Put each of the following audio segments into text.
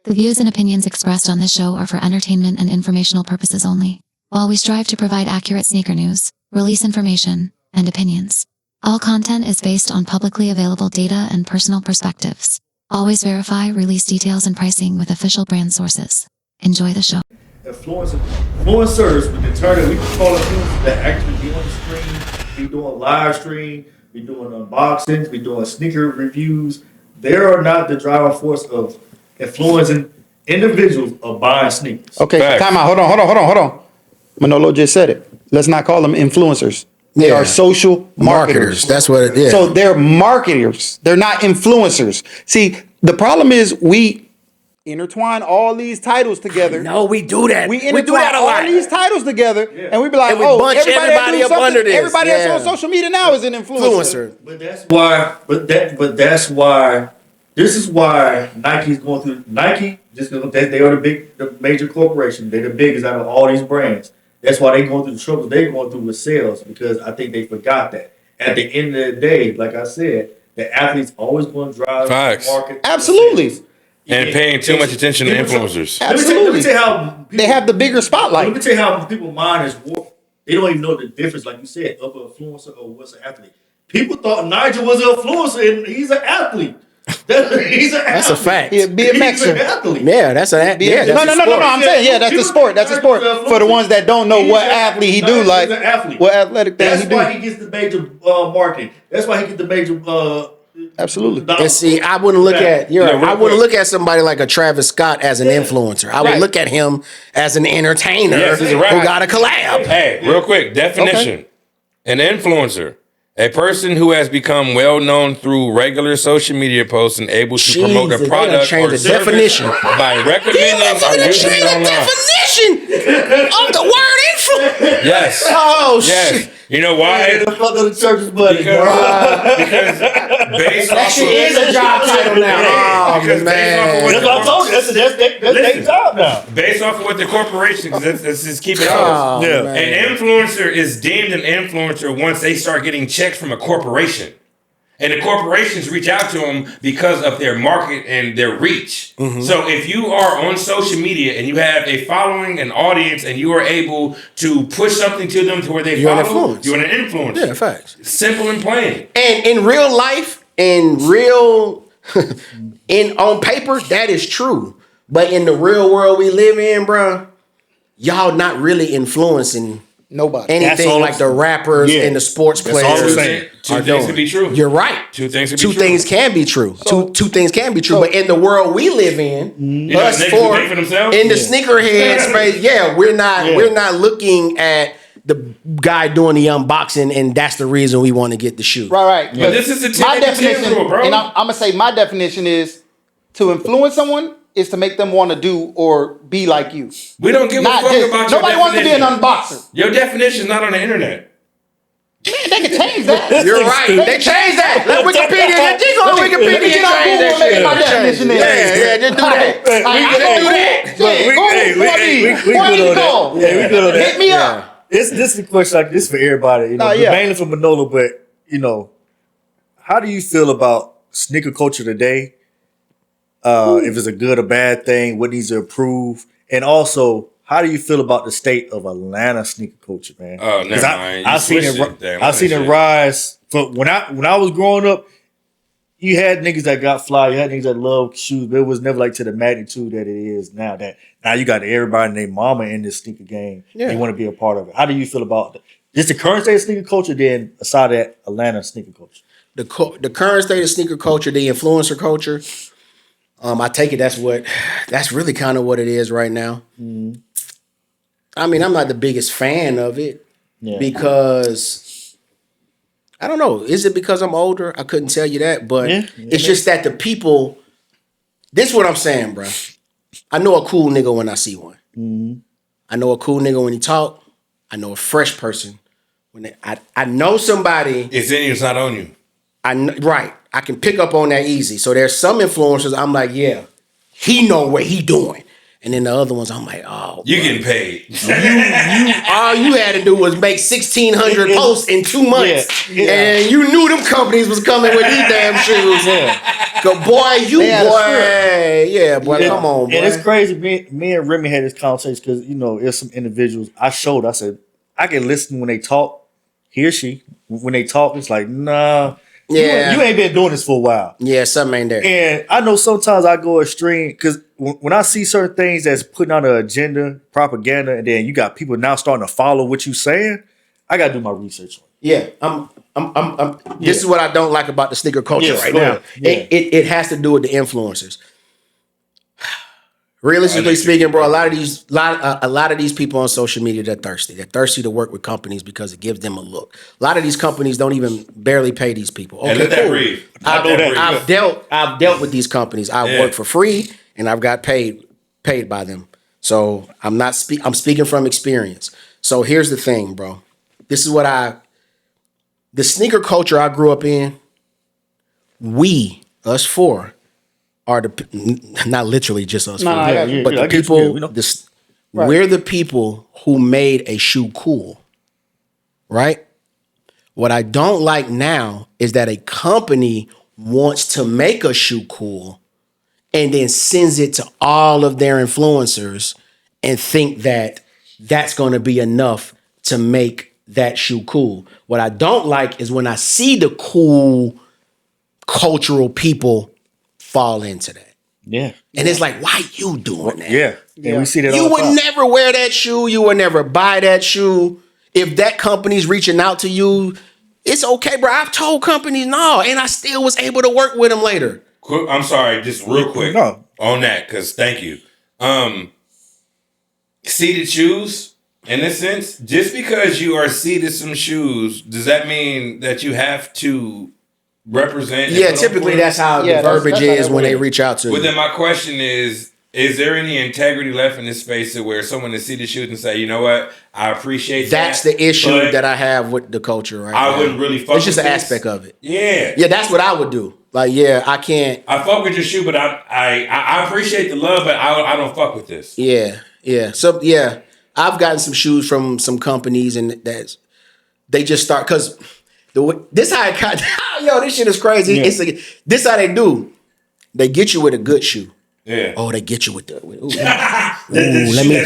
The views and opinions expressed on this show are for entertainment and informational purposes only. While we strive to provide accurate sneaker news, release information, and opinions, all content is based on publicly available data and personal perspectives. Always verify release details and pricing with official brand sources. Enjoy the show. Influencers with the term we can call influencers that actually be on the screen, be doing live stream, be doing unboxings, be doing sneaker reviews. They are not the driving force of influencing individuals of buying sneakers. Okay, time out. Hold on. Manolo just said it. Let's not call them influencers. They are social marketers. That's what it is. So they're marketers. They're not influencers. See, the problem is we intertwine all these titles together. No, we do that. We intertwine all these titles together, and we be like, And we bunch everybody up under this. Everybody that's on social media now is an influencer. But that's why. That's why. This is why Nike is going through. Nike just because they are the major corporation. They're the biggest out of all these brands. That's why they're going through the troubles they're going through with sales, because I think they forgot that. At the end of the day, like I said, the athlete's always going to drive the market. Absolutely. And paying too much attention to influencers. Absolutely. Let me tell you how people, they have the bigger spotlight. Let me tell you how people's mind is warped. They don't even know the difference, like you said, of an influencer or what's an athlete. People thought Nigel was an influencer, and he's an athlete. He's an That's athlete. a fact. Yeah, be a He's an Mexican. athlete. Yeah, that's a No. I'm saying, that's the sport. That's the sport. For the ones that don't know what athlete he do, like what athletic thing he do. That's why he gets the major marketing. That's why he gets the major. Absolutely. And see, I wouldn't look at I wouldn't look at somebody like a Travis Scott as an influencer. I would look at him as an entertainer who got a collab. Hey, real quick, definition. An influencer. A person who has become well known through regular social media posts and able to promote a product or service definition by recommending or using it online. Definition of the word influencer. Yes. Oh yes. shit. You know why? The fuck of the church's buddy. Because based off of is a job title now. because man. That's what I told you. That's their job now. Based off of what the corporation, let's just keep it Oh, honest. Yeah. man. An influencer is deemed an influencer once they start getting checks from a corporation. And the corporations reach out to them because of their market and their reach. Mm-hmm. So if you are on social media and you have a following, an audience, and you are able to push something to them to where they follow, you're an influencer. Yeah, facts. Simple and plain. And in real life, on paper, that is true. But in the real world we live in, bro, y'all not really influencing Nobody. anything like the rappers and the sports players. all I'm saying. Two things can be true. You're right. Two things can be Two true. things can be true. Two things can be true. But in the world we live in, You know, us niggas four pay for themselves? in the sneakerhead space, we're not looking at the guy doing the unboxing, and that's the reason we want to get the shoe. Right. But this is a My 10 definition, rule, bro. and I'm gonna say my definition is to influence someone is to make them want to do or be like you. We don't give a fuck about your nobody wants to be an definition. unboxer. Your definition is not on the internet. Man, they can change that. You're right. They changed that. Let Wikipedia. Let Wikipedia Let me get on change Google that and make shit. my definition then. Yeah, just do that. We good on that. Yeah, we good on that. Hit me up. This is a question like this for everybody. You know, mainly for Manolo, but you know, how do you feel about sneaker culture today? If it's a good or bad thing, what needs to improve, and also how do you feel about the state of Atlanta sneaker culture, man? Oh, never mind. I seen it rise. But when I was growing up, you had niggas that got fly, you had niggas that loved shoes, but it was never like to the magnitude that it is now. That now you got everybody and their mama in this sneaker game. Yeah. They want to be a part of it. How do you feel about just the current state of sneaker culture, then aside that Atlanta sneaker culture? The current state of sneaker culture, the influencer culture. I take it that's really kind of what it is right now. Mm-hmm. I mean, I'm not the biggest fan of it because I don't know. Is it because I'm older? I couldn't tell you that, but it's just that the people. This is what I'm saying, bro. I know a cool nigga when I see one. Mm-hmm. I know a cool nigga when he talk. I know a fresh person when I know somebody. It's in you. It's not on you. Right. I can pick up on that easy. So there's some influencers I'm like, yeah, he know what he doing. And then the other ones, I'm like, oh, You getting paid. all you had to do was make 1,600 posts in 2 months, and you knew them companies was coming with these damn shoes. Go, boy, come on, boy. And it's crazy. Me and Remy had this conversation because there's some individuals. I said I can listen when they talk. He or she, when they talk, it's like, nah. Yeah. You ain't been doing this for a while. Yeah, something ain't there. And I know sometimes I go extreme because when I see certain things that's putting out an agenda, propaganda, and then you got people now starting to follow what you saying, I got to do my research on it. Yeah, this is what I don't like about the sneaker culture right now. Yeah. It has to do with the influencers. Realistically speaking, bro, a lot of these people on social media, they're thirsty. They're thirsty to work with companies because it gives them a look. A lot of these companies don't even barely pay these people. Okay, let that breathe. I've dealt with these companies. I work for free and I've got paid by them. So I'm speaking from experience. So here's the thing, bro. This is what the sneaker culture I grew up in, us four, are not literally just us, four, but the people. We're the people who made a shoe cool, right? What I don't like now is that a company wants to make a shoe cool and then sends it to all of their influencers and think that that's going to be enough to make that shoe cool. What I don't like is when I see the cool cultural people fall into that. Yeah. And it's like, why you doing that? Yeah. And we see that You all the would time. never wear that shoe. You would never buy that shoe. If that company's reaching out to you, it's okay, bro. I've told companies no, and I still was able to work with them later. I'm sorry, just real quick on that, because thank you. Seated shoes, in a sense, just because you are seated some shoes, does that mean that you have to represent? Yeah, typically that's how the verbiage is when they reach out to you. But then my question is there any integrity left in this space to where someone can see the shoes and say, you know what, I appreciate that's that. The issue that I have with the culture right now. I wouldn't really fuck with It's just this. an aspect of it. Yeah. Yeah, that's what I would do. Like, I can't. I fuck with your shoe, but I appreciate the love, but I don't fuck with this. Yeah. So, I've gotten some shoes from some companies and they just start, because this how it got, this shit is crazy. Yeah. This how they do. They get you with a good shoe. Yeah. Oh, they get you with that's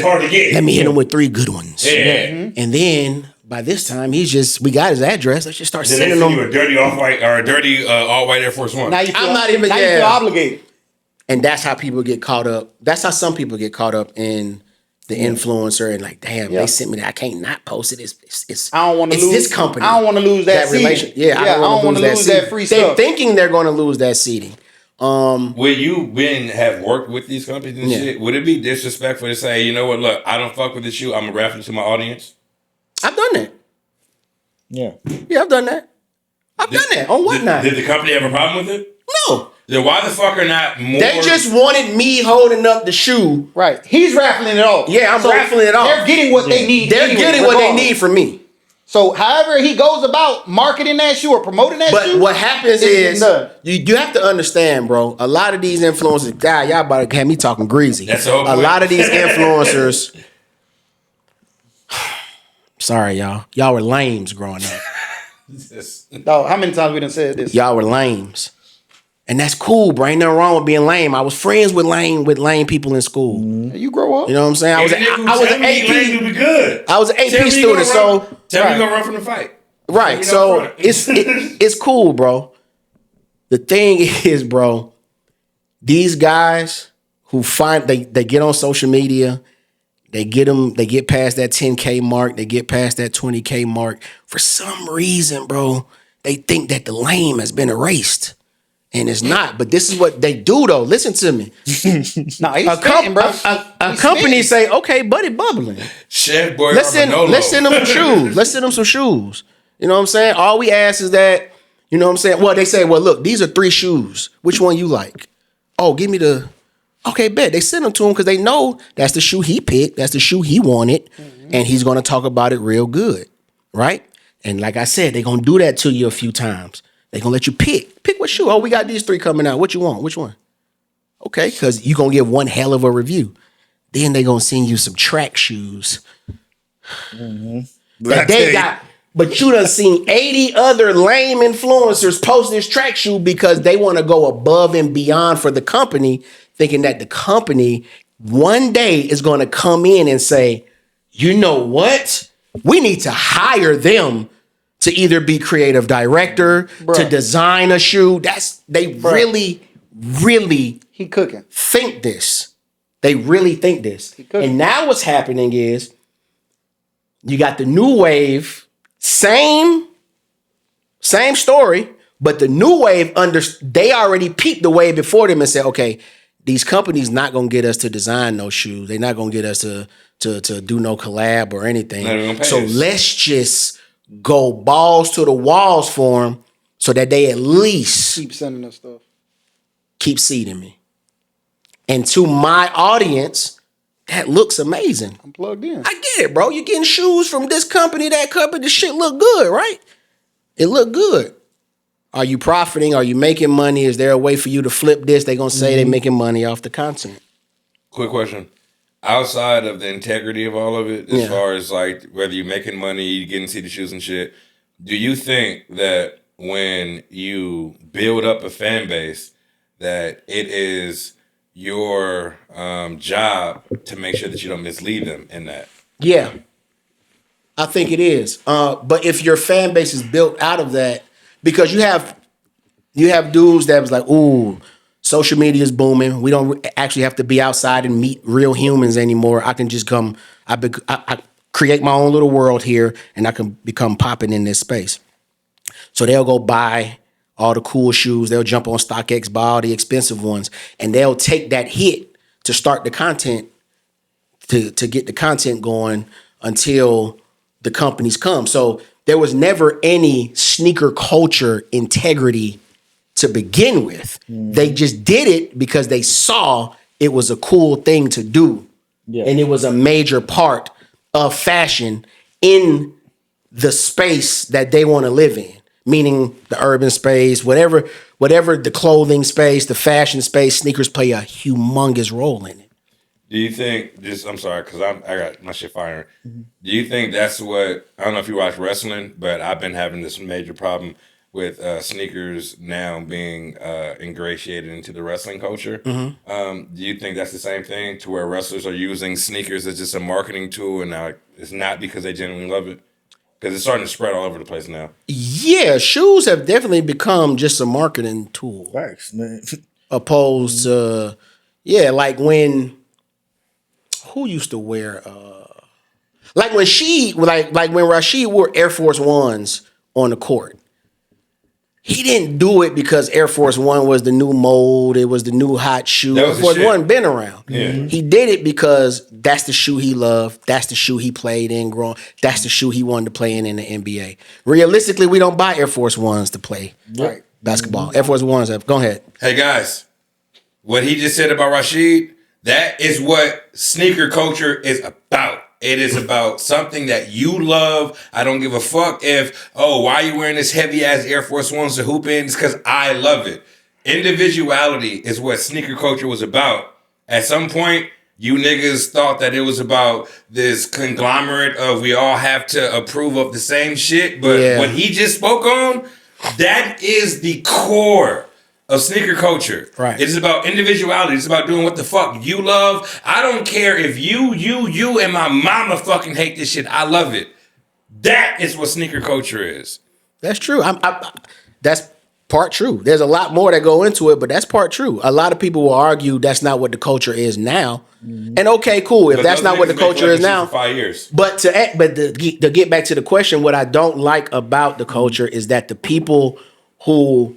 hard to get. Let me hit him with 3 good ones. Yeah. Mm-hmm. And then by this time, we got his address. Let's just start Then sending they send him you a dirty off-white or a dirty all-white Air Force One. Now you feel, I'm not even. now you feel obligated. And that's how people get caught up. That's how some people get caught up in the influencer and like, damn, they sent me that. I can't not post it. It's I don't want to lose this company. I don't want to lose that seeding. Yeah, I don't want to lose that free They're stuff. thinking they're going to lose that seeding. Would you have worked with these companies and shit? Would it be disrespectful to say, you know what, look, I don't fuck with this shoe. I'm gonna raffle it to my audience. I've done that. Yeah. Yeah, I've done that. I've done that on whatnot. Did the company have a problem with it? No. Then why the fuck are not more? They just wanted me holding up the shoe. Right. He's raffling it off. Yeah, I'm raffling it off. They're getting what they need. They're anyway, getting what they regardless. need from me. So however he goes about marketing that shoe or promoting that shoe. But what happens is you have to understand, bro. A lot of these influencers, y'all about to have me talking greasy. That's the whole point. A lot of these influencers. Sorry, y'all. Y'all were lames growing up. Dog, how many times we done said this? Y'all were lames. And that's cool, bro. Ain't nothing wrong with being lame. I was friends with lame people in school. You grow up. You know what I'm saying? I was an AP. Be good. I was an AP student, so tell me you gonna run from the fight. right. So it's cool, bro. The thing is, bro, these guys who they get on social media, they get past that 10K mark, they get past that 20K mark. For some reason, bro, they think that the lame has been erased. And it's not, but this is what they do, though. Listen to me. Nah, he's spitting, bro. A company say, okay, buddy, bubbling. Chef boy, Let's send them some shoes. Let's send them some shoes. You know what I'm saying? All we ask is that, you know what I'm saying? Well, they say, well, look, these are 3 shoes. Which one you like? Oh, give me the. Okay, bet. They send them to him because they know that's the shoe he picked. That's the shoe he wanted. Mm-hmm. And he's going to talk about it real good. Right? And like I said, they're going to do that to you a few times. They're going to let you pick. Pick what shoe. Oh, we got these 3 coming out. What you want? Which one? Okay, because you're going to give one hell of a review. Then they gonna send you some track shoes But I that they tell you, got. But you done seen 80 other lame influencers post this track shoe because they want to go above and beyond for the company, thinking that the company one day is going to come in and say, you know what? We need to hire them to either be creative director, to design a shoe. They really, really He cooking. think this. They really think this. And now what's happening is you got the new wave, same story, but the new wave they already peeped the wave before them and said, okay, these companies not gonna get us to design no shoes. They're not gonna get us to do no collab or anything. So let's just go balls to the walls for them so that they at least Keep sending us stuff. keep seeding me. And to my audience, that looks amazing. I'm plugged in. I get it, bro. You're getting shoes from this company, that company. This shit look good, right? It look good. Are you profiting? Are you making money? Is there a way for you to flip this? They're going to say they're making money off the content. Quick question. Outside of the integrity of all of it, as far as like whether you're making money, you getting to see the shoes and shit, do you think that when you build up a fan base, that it is your job to make sure that you don't mislead them in that? Yeah, I think it is. But if your fan base is built out of that, because you have dudes that was like, ooh, social media is booming. We don't actually have to be outside and meet real humans anymore. I can just come. I create my own little world here, and I can become popping in this space. So they'll go buy all the cool shoes. They'll jump on StockX, buy all the expensive ones, and they'll take that hit to start the content, to get the content going until the companies come. So there was never any sneaker culture integrity to begin with. They just did it because they saw it was a cool thing to do. Yeah. And it was a major part of fashion in the space that they want to live in, meaning the urban space, whatever the clothing space, the fashion space, sneakers play a humongous role in it. Do you think I'm sorry, because I got my shit firing. Mm-hmm. Do you think that's what, I don't know if you watch wrestling, but I've been having this major problem with sneakers now being ingratiated into the wrestling culture. Mm-hmm. Do you think that's the same thing, to where wrestlers are using sneakers as just a marketing tool, and now it's not because they genuinely love it? Because it's starting to spread all over the place now. Yeah, shoes have definitely become just a marketing tool. Facts, man. Opposed to, like when, who used to wear, like when when Rashid wore Air Force Ones on the court. He didn't do it because Air Force One was the new mold. It was the new hot shoe. Air Force One been around. Yeah. He did it because that's the shoe he loved. That's the shoe he played in growing. That's the shoe he wanted to play in the NBA. Realistically, we don't buy Air Force Ones to play basketball. Air Force Ones. Go ahead. Hey, guys. What he just said about Rashid, that is what sneaker culture is about. It is about something that you love. I don't give a fuck if, why are you wearing this heavy ass Air Force Ones to hoop in? It's because I love it. Individuality is what sneaker culture was about. At some point, you niggas thought that it was about this conglomerate of we all have to approve of the same shit. But what he just spoke on, that is the core of sneaker culture. Right. It's about individuality. It's about doing what the fuck you love. I don't care if you and my mama fucking hate this shit. I love it. That is what sneaker culture is. That's true. That's part true. There's a lot more that go into it, but that's part true. A lot of people will argue that's not what the culture is now. Mm-hmm. And okay, cool. If that's not what the culture is now, 5 years. But to get back to the question, what I don't like about the culture is that the people who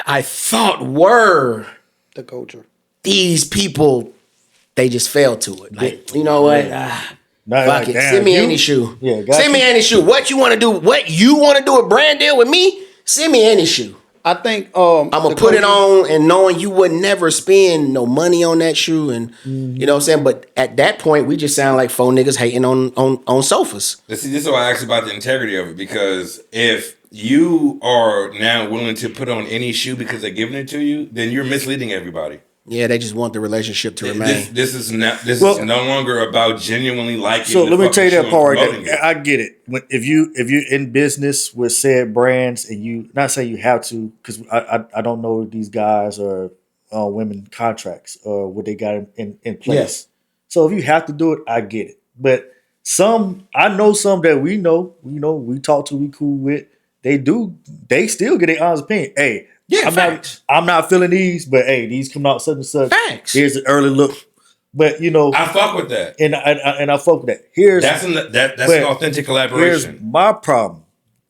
I thought were the culture, these people, they just fell to it. Like, you know what? Fuck it. Damn, send me any shoe. Yeah, send me any shoe. What you want to do? What you want to do a brand deal with me? Send me any shoe. I think I'm gonna put it on, and knowing you would never spend no money on that shoe, and you know what I'm saying. But at that point, we just sound like four niggas hating on sofas. This is why I asked about the integrity of it, because if you are now willing to put on any shoe because they're giving it to you, then you're misleading everybody. Yeah, they just want the relationship to remain. This is no longer about genuinely liking. So the let me tell you fucking that show part and right promoting there. it. I get it. If you're in business with said brands and you not saying you have to, because I don't know if these guys are women contracts or what they got in place. Yes. So if you have to do it, I get it. But I know some that we talk to, we cool with. They still get their honest opinion. Hey, Yeah, I'm facts. not feeling these, but hey, these come out such and such. Facts. Here's an early look. But I fuck with that. and I fuck with that. That's an authentic Here's collaboration. my problem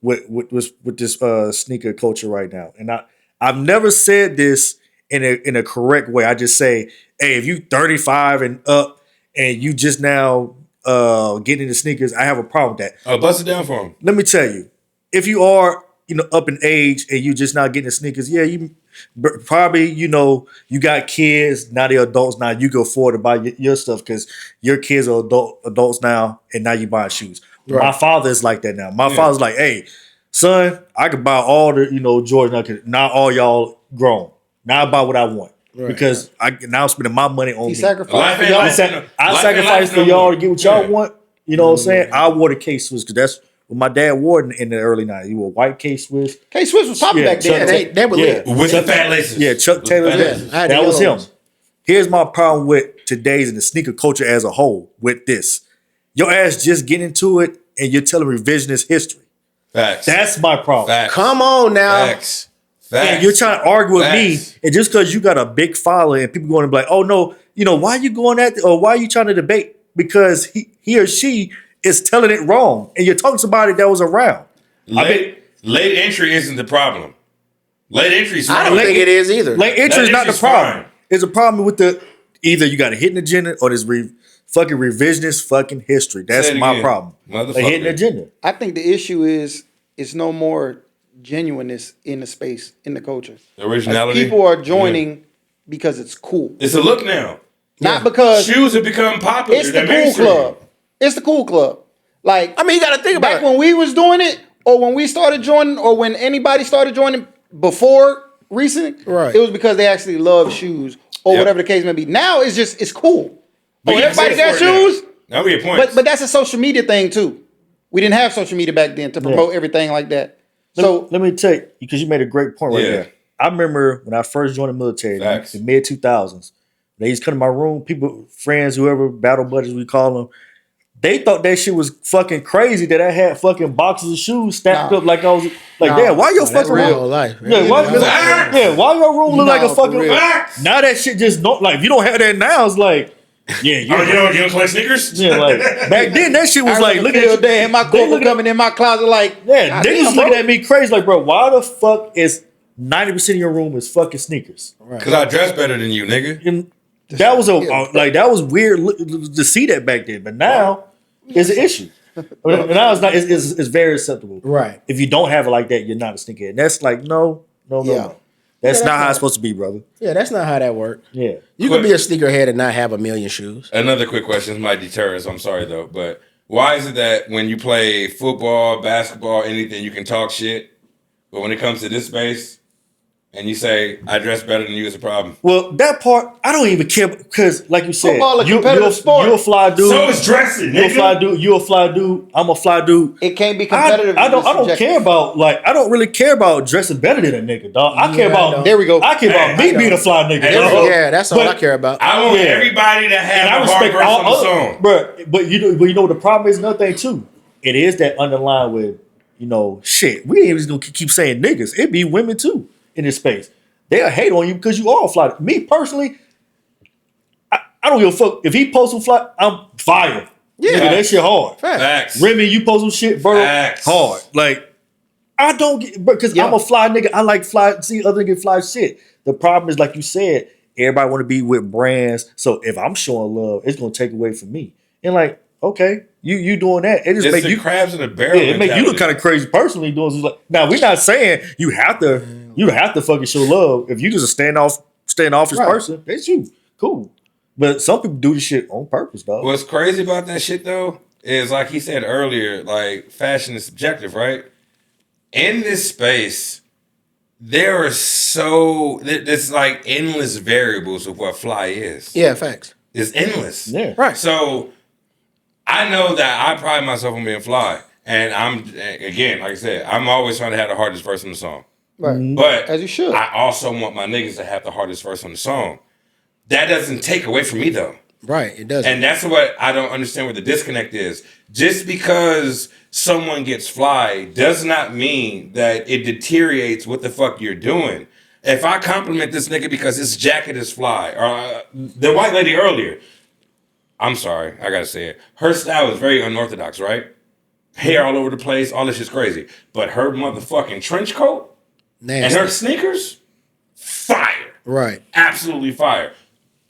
with this sneaker culture right now, and I've never said this in a correct way. I just say, hey, if you 35 and up and you just now getting into sneakers, I have a problem with that. Oh, bust it down for him. Let me tell you, if you are up in age and you just not getting the sneakers, yeah, you probably you got kids now, they're adults now, you can afford to buy your stuff because your kids are adults now, and now you buying shoes. Right. My father is like that now. My father's like, hey, son, I could buy all the Jordan. Not all y'all grown. Now I buy what I want. Right. Because now I'm spending my money on He me. sacrificed Life for ain't y'all. life. I sacrifice for y'all to get what y'all want. You know what I'm saying? I wore the K-Swiss because that's what my dad wore in the early 90s. He wore white K-Swiss. K-Swiss was popping Yeah, back then. Chuck- They were lit. With the fat laces. Yeah, Chuck With Taylor. fat Yeah, laces. I had the that was him. yellow ones. Here's my problem with today's and the sneaker culture as a whole with this. Your ass just getting into it and you're telling revisionist history. Facts. That's my problem. Facts. Come on now. Facts. Facts. And you're trying to argue with me, Facts. and just because you got a big following and people going to be like, oh no, why are you going at or why are you trying to debate? Because he or she is telling it wrong. And you're talking to somebody that was around. Late entry isn't the problem. Late entry is I fine. don't think it is either. Late entry is not the entry's problem. fine. It's a problem with either you got a hidden agenda or this fucking revisionist fucking history. That's Say it my again. problem. A Motherfucker. hidden agenda. I think the issue is it's no more genuineness in the space, in the culture. Originality. People are joining because it's cool. It's a look now. Not because Shoes have become popular. it's the They're cool mainstream. club. It's the cool club. Like, I mean, you got to think about back it. when we was doing it, or when we started joining, or when anybody started joining before recent, Right. it was because they actually love shoes or Yep. whatever the case may be. Now it's cool. We Oh, get everybody paid got for it now. shoes, Now we get points. but that's a social media thing too. We didn't have social media back then to promote everything like that. So Let me tell you, because you made a great point right Yeah. there. I remember when I first joined the military Facts. in the mid 2000s. They used to come to my room, people, friends, whoever, battle buddies we call them. They thought that shit was fucking crazy that I had fucking boxes of shoes stacked Nah. up like I was like, Nah. damn, why your That's fucking real room? life. Yeah, why, Facts. why your room look like a Nah, for fucking real. Facts. Now that shit just don't like if you don't have that now, it's like, yeah, Oh, you don't collect sneakers? yeah, like back then that shit was I like remember look at field day and my they corporal looking at- coming in my closet like, Yeah, "God niggas damn, looking bro." at me crazy like, bro, why the fuck is 90% of your room is fucking sneakers? Because I dress better than you, nigga. And that was that was weird to see that back then, but now it's an issue. And now it's very acceptable. Right. If you don't have it like that, you're not a sneakerhead. And that's like no. Yeah. That's Yeah, not how that's it's supposed to be, brother. Yeah, that's not how that works. Yeah. You can be a sneakerhead and not have a million shoes. Another quick question. This might deter us. I'm sorry, though. But why is it that when you play football, basketball, anything, you can talk shit, but when it comes to this space, and you say, I dress better than you, it's a problem? Well, that part I don't even care because, like you said, Football a competitive sport. You're a fly dude. So is dressing, You're a nigga. fly dude. You're a fly dude. I'm a fly dude. It can't be competitive. I don't It's subjective. care about I don't really care about dressing better than a nigga, dog. I care Yeah, I about don't. There we go. I care about Hey, me being a fly nigga. Hey, dog. Yeah, that's all But I care about. I want Yeah. everybody to And have I a hard respect verse on the all song. but you know what the problem is another thing too. It is that underlying with shit. We ain't just gonna keep saying niggas. It be women too in this space. They'll hate on you because you all fly. Me personally, I don't give a fuck if he posts some fly. I'm fire. Yeah, that shit hard. Facts. Remy, you post some shit, bro. Facts. Hard. Like I don't get because I'm a fly nigga. I like fly. See other niggas fly shit. The problem is like you said, everybody want to be with brands. So if I'm showing love, it's gonna take away from me. And like, okay, you doing that? It just It's make the you crabs in a barrel. it make you look kind of crazy personally doing this. Like, now we're not saying you have to fucking show love. If you just a standoffish person, that's you. Cool. But some people do this shit on purpose, dog. What's crazy about that shit though is like he said earlier, like fashion is subjective, right? In this space, there are it's like endless variables of what fly is. Yeah, facts. It's endless. Yeah. Right. So I know that I pride myself on being fly. And again, like I said, I'm always trying to have the hardest verse on the song. Right. But As you should. I also want my niggas to have the hardest verse on the song. That doesn't take away from me though. Right, it doesn't. And that's what I don't understand where the disconnect is. Just because someone gets fly does not mean that it deteriorates what the fuck you're doing. If I compliment this nigga because his jacket is fly, or the white lady earlier, I'm sorry, I gotta say it. Her style is very unorthodox, right? Hair all over the place, all this shit's crazy. But her motherfucking trench coat and Nasty. her sneakers, fire. Right. Absolutely fire.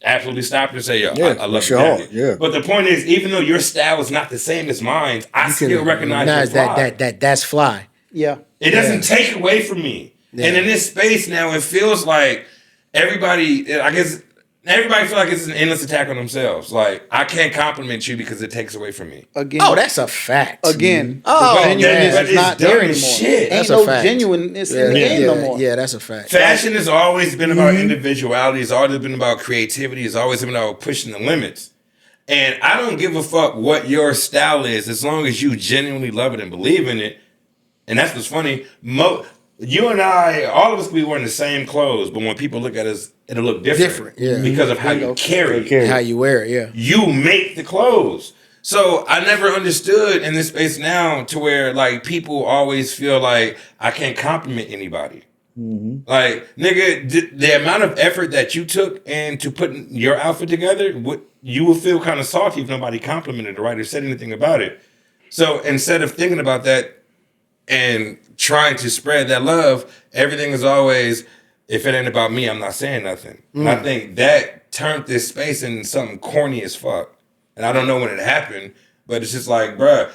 Absolutely stop and say, yo, Yeah, I love sure. your jacket. Yeah. But the point is, even though your style is not the same as mine, I still recognize your fly. that's fly. Yeah. It doesn't take away from me. Yeah. And in this space now, it feels like everybody feel like it's an endless attack on themselves. Like, I can't compliment you because it takes away from me. Again. Oh, that's a fact. Again. Oh, the genuineness man. is not there Dumb anymore. as shit. Ain't That's no a fact. genuineness in the game no more. Yeah, that's a fact. Fashion has always been about individuality. It's always been about creativity. It's always been about pushing the limits. And I don't give a fuck what your style is as long as you genuinely love it and believe in it. And that's what's funny. You and I, all of us, we wearing the same clothes, but when people look at us, it'll look different. Yeah. Because of how you carry it. How you wear it, yeah. You make the clothes. So I never understood in this space now to where like people always feel like I can't compliment anybody. Like, nigga, the amount of effort that you took into putting your outfit together, you will feel kind of salty if nobody complimented it, right, or said anything about it. So instead of thinking about that and trying to spread that love, everything is always, if it ain't about me, I'm not saying nothing. And I think that turned this space into something corny as fuck. And I don't know when it happened, but it's just like, bruh,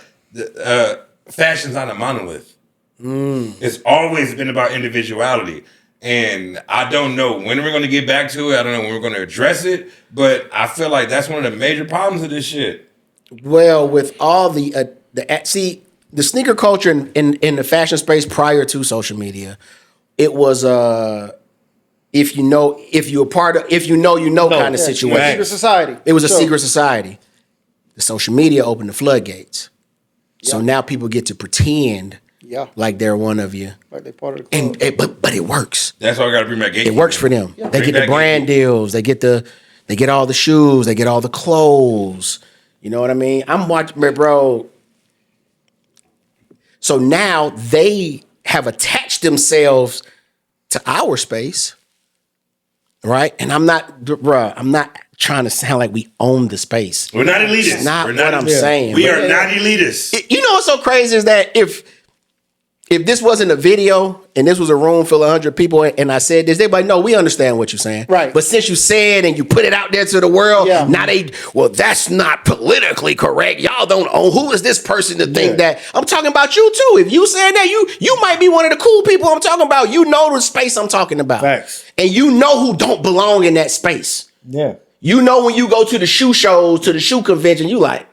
fashion's not a monolith. It's always been about individuality. And I don't know when we're going to get back to it. I don't know when we're going to address it. But I feel like that's one of the major problems of this shit. Well, with all the sneaker culture in the fashion space prior to social media, it was if you know kind of situation. Secret society. It was a secret society. The social media opened the floodgates. So now people get to pretend like they're one of you. Like they part of the club. And but it works. That's why I got to bring back gatekeeping. It works for them. Yeah. They Bring get the back brand gatekeeping. deals. They get all the shoes. They get all the clothes. You know what I mean? I'm watching, bro. So now they have attached themselves to our space, right? And I'm not trying to sound like we own the space. We're not elitists. It's not We're what I'm saying. We But are not elitists. you know what's so crazy is that if this wasn't a video and this was a room full of 100 people and I said this, they'd be like, no, we understand what you're saying. Right. But since you said and you put it out there to the world, Yeah. now that's not politically correct. Y'all don't own. Who is this person to think that? I'm talking about you too. If you saying that, you might be one of the cool people I'm talking about. You know the space I'm talking about. Facts. And you know who don't belong in that space. Yeah. You know when you go to the shoe shows, to the shoe convention, you like,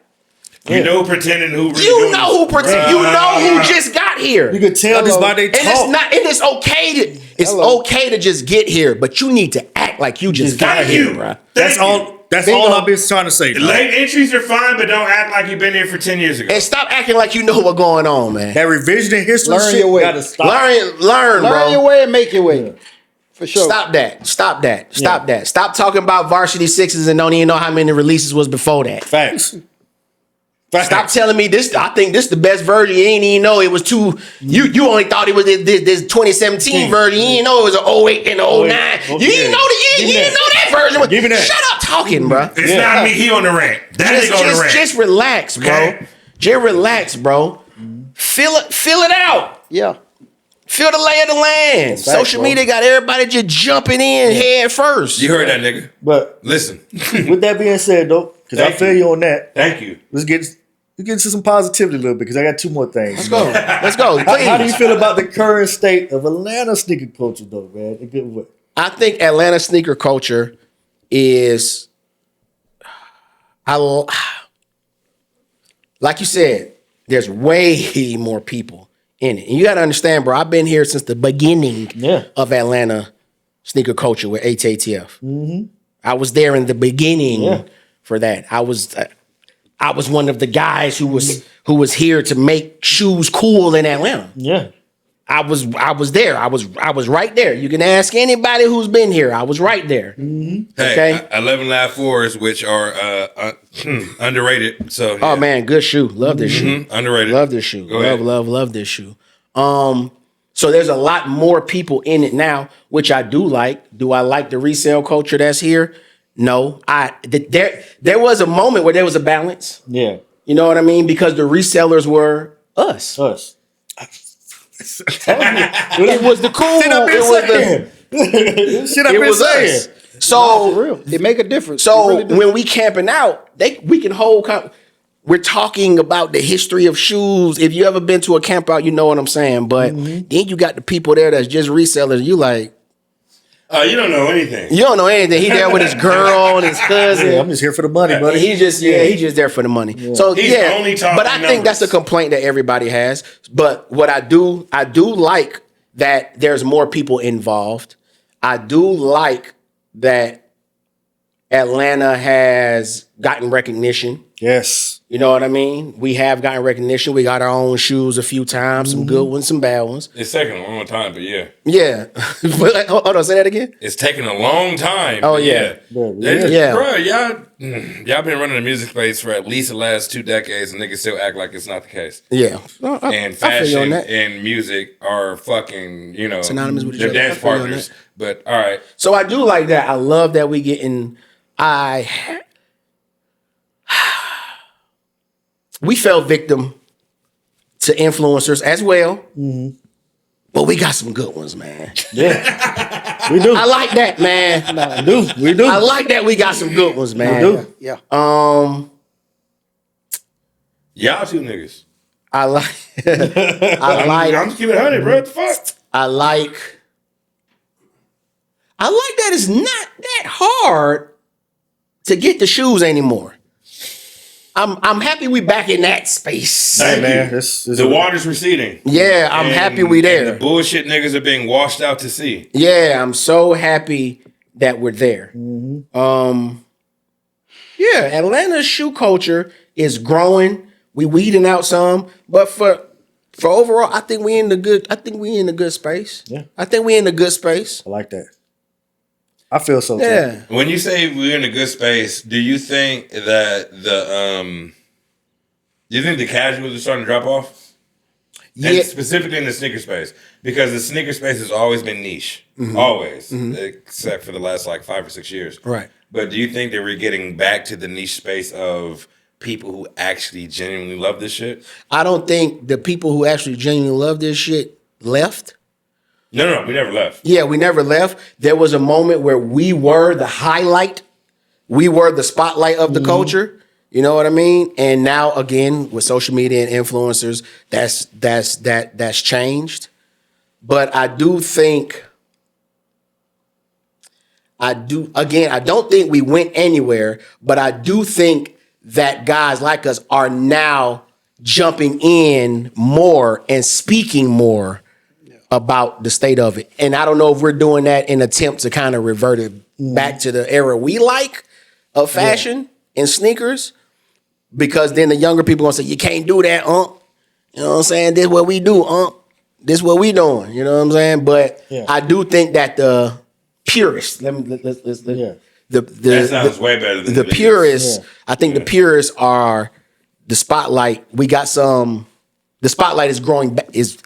You know pretending who really you doing know this. who pretend, you know who just got here. You could tell this by they talk. And it's okay okay to just get here, but you need to act like you just got Thank here, you. bro. That's Thank all. That's Bingo. all I've been trying to say. dog. Late entries are fine, but don't act like you've been here for 10 years ago. And stop acting like you know what's going on, man. That revision in history Learn shit your way. gotta stop. Learn, bro. Learn your way and make your way. For sure. Stop that. Stop that. Stop talking about varsity sixes and don't even know how many releases was before that. Facts. Stop telling me this. I think this the best version. You ain't even know it was two. You only thought it was this 2017 version. You didn't know it was an 08 and an 09. You didn't know you didn't know that version. Give me that. Shut up talking, bro. It's not me. He on the rant. That nigga on the rant. Just relax, bro. Okay. Just relax, bro. Feel it out. Yeah. Feel the lay of the land. Social bro. media got everybody just jumping in head first. You heard that nigga. But Listen. with that being said, though, because I Thank feel you on that, Thank you. let's get into some positivity a little bit because I got two more things. Let's go. How do you Please. feel about the current state of Atlanta sneaker culture, though, man? In a good way. I think Atlanta sneaker culture is, like you said, there's way more people in it. And you got to understand, bro, I've been here since the beginning Yeah. of Atlanta sneaker culture with ATTF. I was there in the beginning for that. I was one of the guys who was here to make shoes cool in Atlanta. Yeah. I was there. I was right there. You can ask anybody who's been here. I was right there. Hey, Okay. 11 Lab 4s, which are underrated. So Oh man, good shoe. Love this shoe. underrated. Love this shoe. Go ahead. Love this shoe. So there's a lot more people in it now, which I do like. Do I like the resale culture that's here? No. There was a moment where there was a balance. Yeah. You know what I mean? Because the resellers were us. Us. It was the cool. Shit I've been Shit I've It been was saying. us. So For real. It make a difference. It So really do. when we camping out, we can hold. We're talking about the history of shoes. If you ever been to a camp out, you know what I'm saying. But then you got the people there that's just resellers. You like, You don't know anything. you don't know anything. He there with his girl and his cousin. Yeah, I'm just here for the money, And buddy. he's just he's just there for the money. So He's only talking but I think that's a numbers. complaint that everybody has. But what I do like that there's more people involved. I do like that Atlanta has gotten recognition. Yes. You know what I mean? We have gotten recognition. We got our own shoes a few times, some good ones, some bad ones. It's taking a long time, but yeah. Yeah. But, hold on, say that again. It's taking a long time. Oh, but yeah. Yeah. Bro, y'all been running the music space for at least the last 2 decades, and niggas still act like it's not the case. Yeah. And I feel you on fashion that. and music are fucking, Synonymous with each they're other. I dance feel you on partners. But all right. So I do like that. I love that we getting. We fell victim to influencers as well, but we got some good ones, man. Yeah. We do. I like that, man. We do. I like that we got some good ones, man. We do. Yeah. Y'all two niggas. I like. I'm just keeping it 100, bro. What the fuck? I like that it's not that hard to get the shoes anymore. I'm happy we back in that space. Hey, man. This The water's receding. Yeah, I'm happy we And there. the bullshit niggas are being washed out to sea. Yeah, I'm so happy that we're there. Yeah, Atlanta's shoe culture is growing. We weeding out some, but for overall, I think we in the good space. Yeah. I think we in a good space. I like that. I feel so too. Yeah. When you say we're in a good space, do you think that the casuals are starting to drop off? Yeah. And specifically in the sneaker space, because the sneaker space has always been niche, always, except for the last like 5 or 6 years. Right. But do you think that we're getting back to the niche space of people who actually genuinely love this shit? I don't think the people who actually genuinely love this shit left. No, we never left. Yeah, we never left. There was a moment where we were the highlight. We were the spotlight of the culture. You know what I mean? And now again, with social media and influencers, that's changed. But I don't think we went anywhere, but I do think that guys like us are now jumping in more and speaking more about the state of it. And I don't know if we're doing that in attempt to kind of revert it back to the era we like of fashion and sneakers, because then the younger people gonna say, you can't do that, You know what I'm saying? This what we do, This what we doing. You know what I'm saying? But I do think that the purists, That sounds way better than the it is. purists, I think the purists are the spotlight. We got some. The spotlight is growing. Is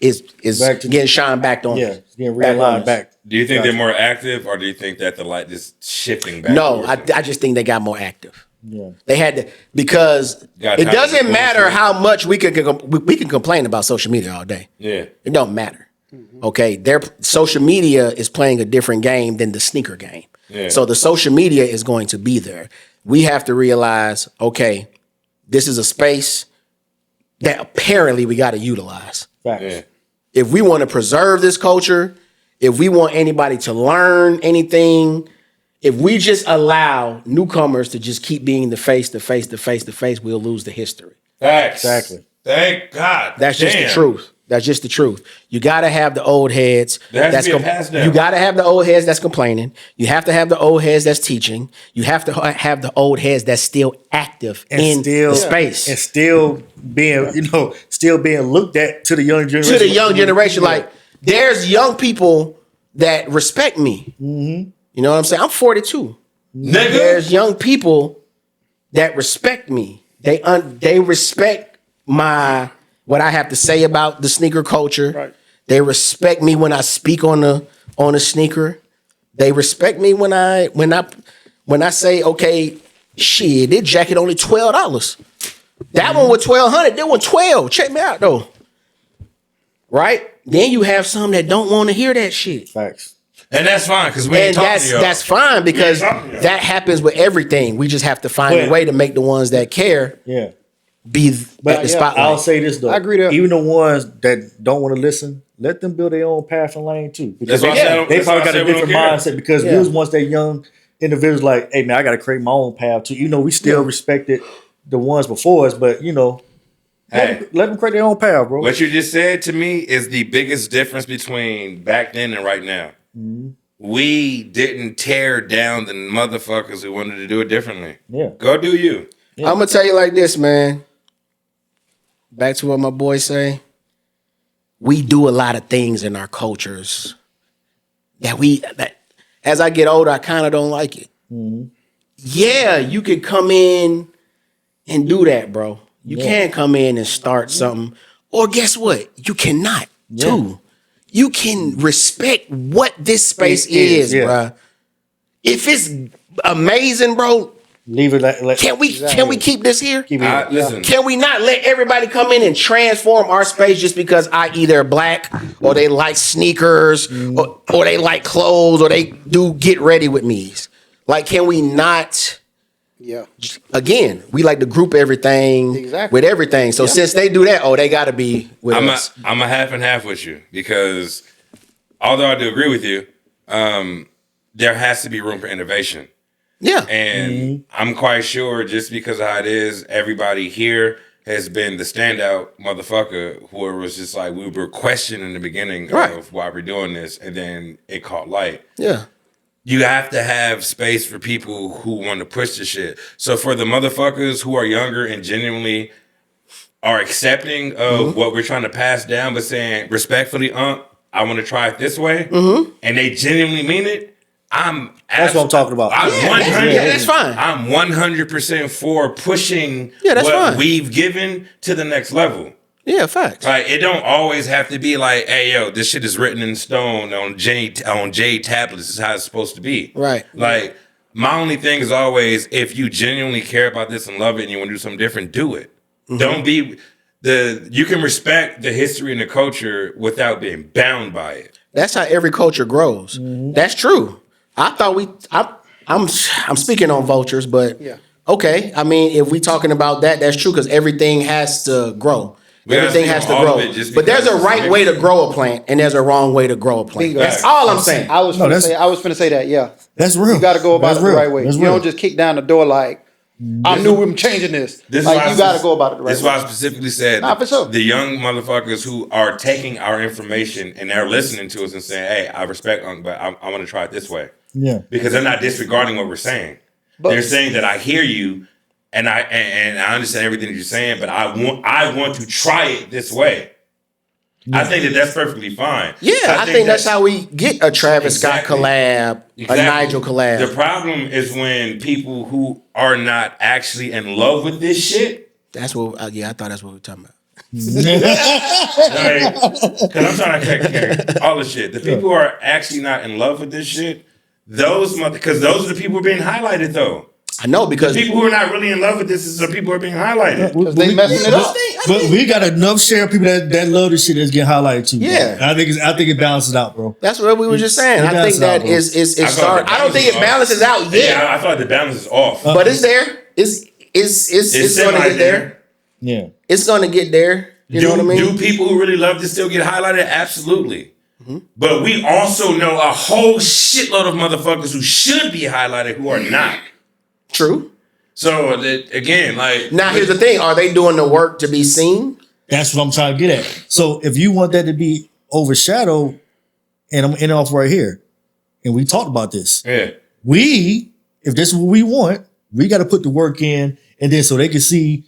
Back to- getting shined back on. Yeah. us. It's getting Back on realigned us. back. Do you think they're more active, or do you think that the light is shifting back? No, towards them? I just think they got more active. Yeah. They had to, because Got it tired of doesn't the matter bullshit. how much we can complain about social media all day. Yeah. It don't matter. Okay, their social media is playing a different game than the sneaker game. Yeah. So the social media is going to be there. We have to realize, okay, this is a space that apparently we got to utilize. Facts. Yeah. If we want to preserve this culture, if we want anybody to learn anything, if we just allow newcomers to just keep being the face, we'll lose the history. Facts. Exactly. Thank God. That's just the Damn. truth. That's just the truth. You gotta have the old heads. There has to be a pass down. You gotta have the old heads that's complaining. You have to have the old heads that's teaching. You have to have the old heads that's still active in the space. And still being, still being looked at to the young generation. To the young generation, like there's young people that respect me. Mm-hmm. You know what I'm saying? I'm 42. Nigga. There's young people that respect me. They respect what I have to say about the sneaker culture. Right. They respect me when I speak on a sneaker. They respect me when I say, okay, shit, this jacket only $12. That one was $1,200. That one $12. Check me out though. Right? Then you have some that don't want to hear that shit. Facts. And that's fine because we ain't talking to y'all. That's fine because that happens with everything. We just have to find a way to make the ones that care be at the spotlight. I'll say this though. I agree there. Even the ones that don't want to listen, let them build their own path and lane too. Because That's why I said- they that's why probably I got a said we don't different care. mindset because Yeah. once they're young individuals like, hey man, I gotta create my own path too. We still respected the ones before us, but Hey. let them create their own path, bro. What you just said to me is the biggest difference between back then and right now. Mm-hmm. We didn't tear down the motherfuckers who wanted to do it differently. Yeah. Go do you. I'm gonna tell you like this, man. Back to what my boys say. We do a lot of things in our cultures that as I get older, I kind of don't like it. Mm-hmm. Yeah, you could come in and do that, bro. You can come in and start something. Or guess what? You cannot too. You can respect what this space is, bro. If it's amazing, bro, Leave it like can we keep this here? keep it. Listen, Can we not let everybody come in and transform our space just because I either black or they like sneakers or they like clothes or they do get ready with me's? Like, can we not? Yeah. Again, we like to group everything with everything. So since they do that, they got to be with us. I'm a half and half with you because although I do agree with you, there has to be room for innovation. Yeah. And I'm quite sure just because of how it is, everybody here has been the standout motherfucker who was just like, we were questioning in the beginning of why we're doing this, and then it caught light. Yeah. You have to have space for people who want to push the shit. So for the motherfuckers who are younger and genuinely are accepting of what we're trying to pass down, but saying respectfully, I want to try it this way, and they genuinely mean it, That's what I'm talking about. That's fine. I'm 100% for pushing that's what fine. we've given to the next level. Yeah, facts. Like, it don't always have to be like, hey, yo, this shit is written in stone on jade tablets. This is how it's supposed to be. Right. Like, my only thing is always, if you genuinely care about this and love it and you want to do something different, do it. Don't be you can respect the history and the culture without being bound by it. That's how every culture grows. That's true. I thought I'm speaking on vultures, but okay. I mean, if we talking about that, that's true because everything has to grow. Everything has to grow. But there's a right way to grow a plant and there's a wrong way to grow a plant. That's all I'm saying. I was finna say that, yeah. That's real. You got to go about it the right way. That's You real. don't just kick down the door like, I knew we were changing this. Like, you got to go about it the right That's way. why I specifically said Nah, for sure. the young motherfuckers who are taking our information and they're listening to us and saying, hey, I respect Unc, but I want to try it this way. Yeah. Because they're not disregarding what we're saying. They're saying that I hear you and I understand everything that you're saying, but I want to try it this way. I think that that's perfectly fine. Yeah, I think that's how we get a Travis Scott collab, a Nigel collab. The problem is when people who are not actually in love with this shit. That's what. I thought that's what we were talking about. Because I'm trying to carry all the shit. The people who are actually not in love with this shit, because those are the people being highlighted though. I know because People who are not really in love with this is the people who are being highlighted. Because they messing it up. But we got enough share of people that love this shit that's getting highlighted too. Yeah. bro. I think it balances out, bro. that's what we were just saying. I think that is start. I don't think it balances out yet, Yeah, I thought the balance is off. but it's there. It's going to get there. Yeah. It's going to get there. You know what I mean? Do people who really love this still get highlighted? Absolutely. But we also know a whole shitload of motherfuckers who should be highlighted who are not. True. So again, like Now here's the thing: are they doing the work to be seen? That's what I'm trying to get at. So if you want that to be overshadowed, and I'm ending off right here, and we talked about this. Yeah. If this is what we want, we got to put the work in, and then so they can see,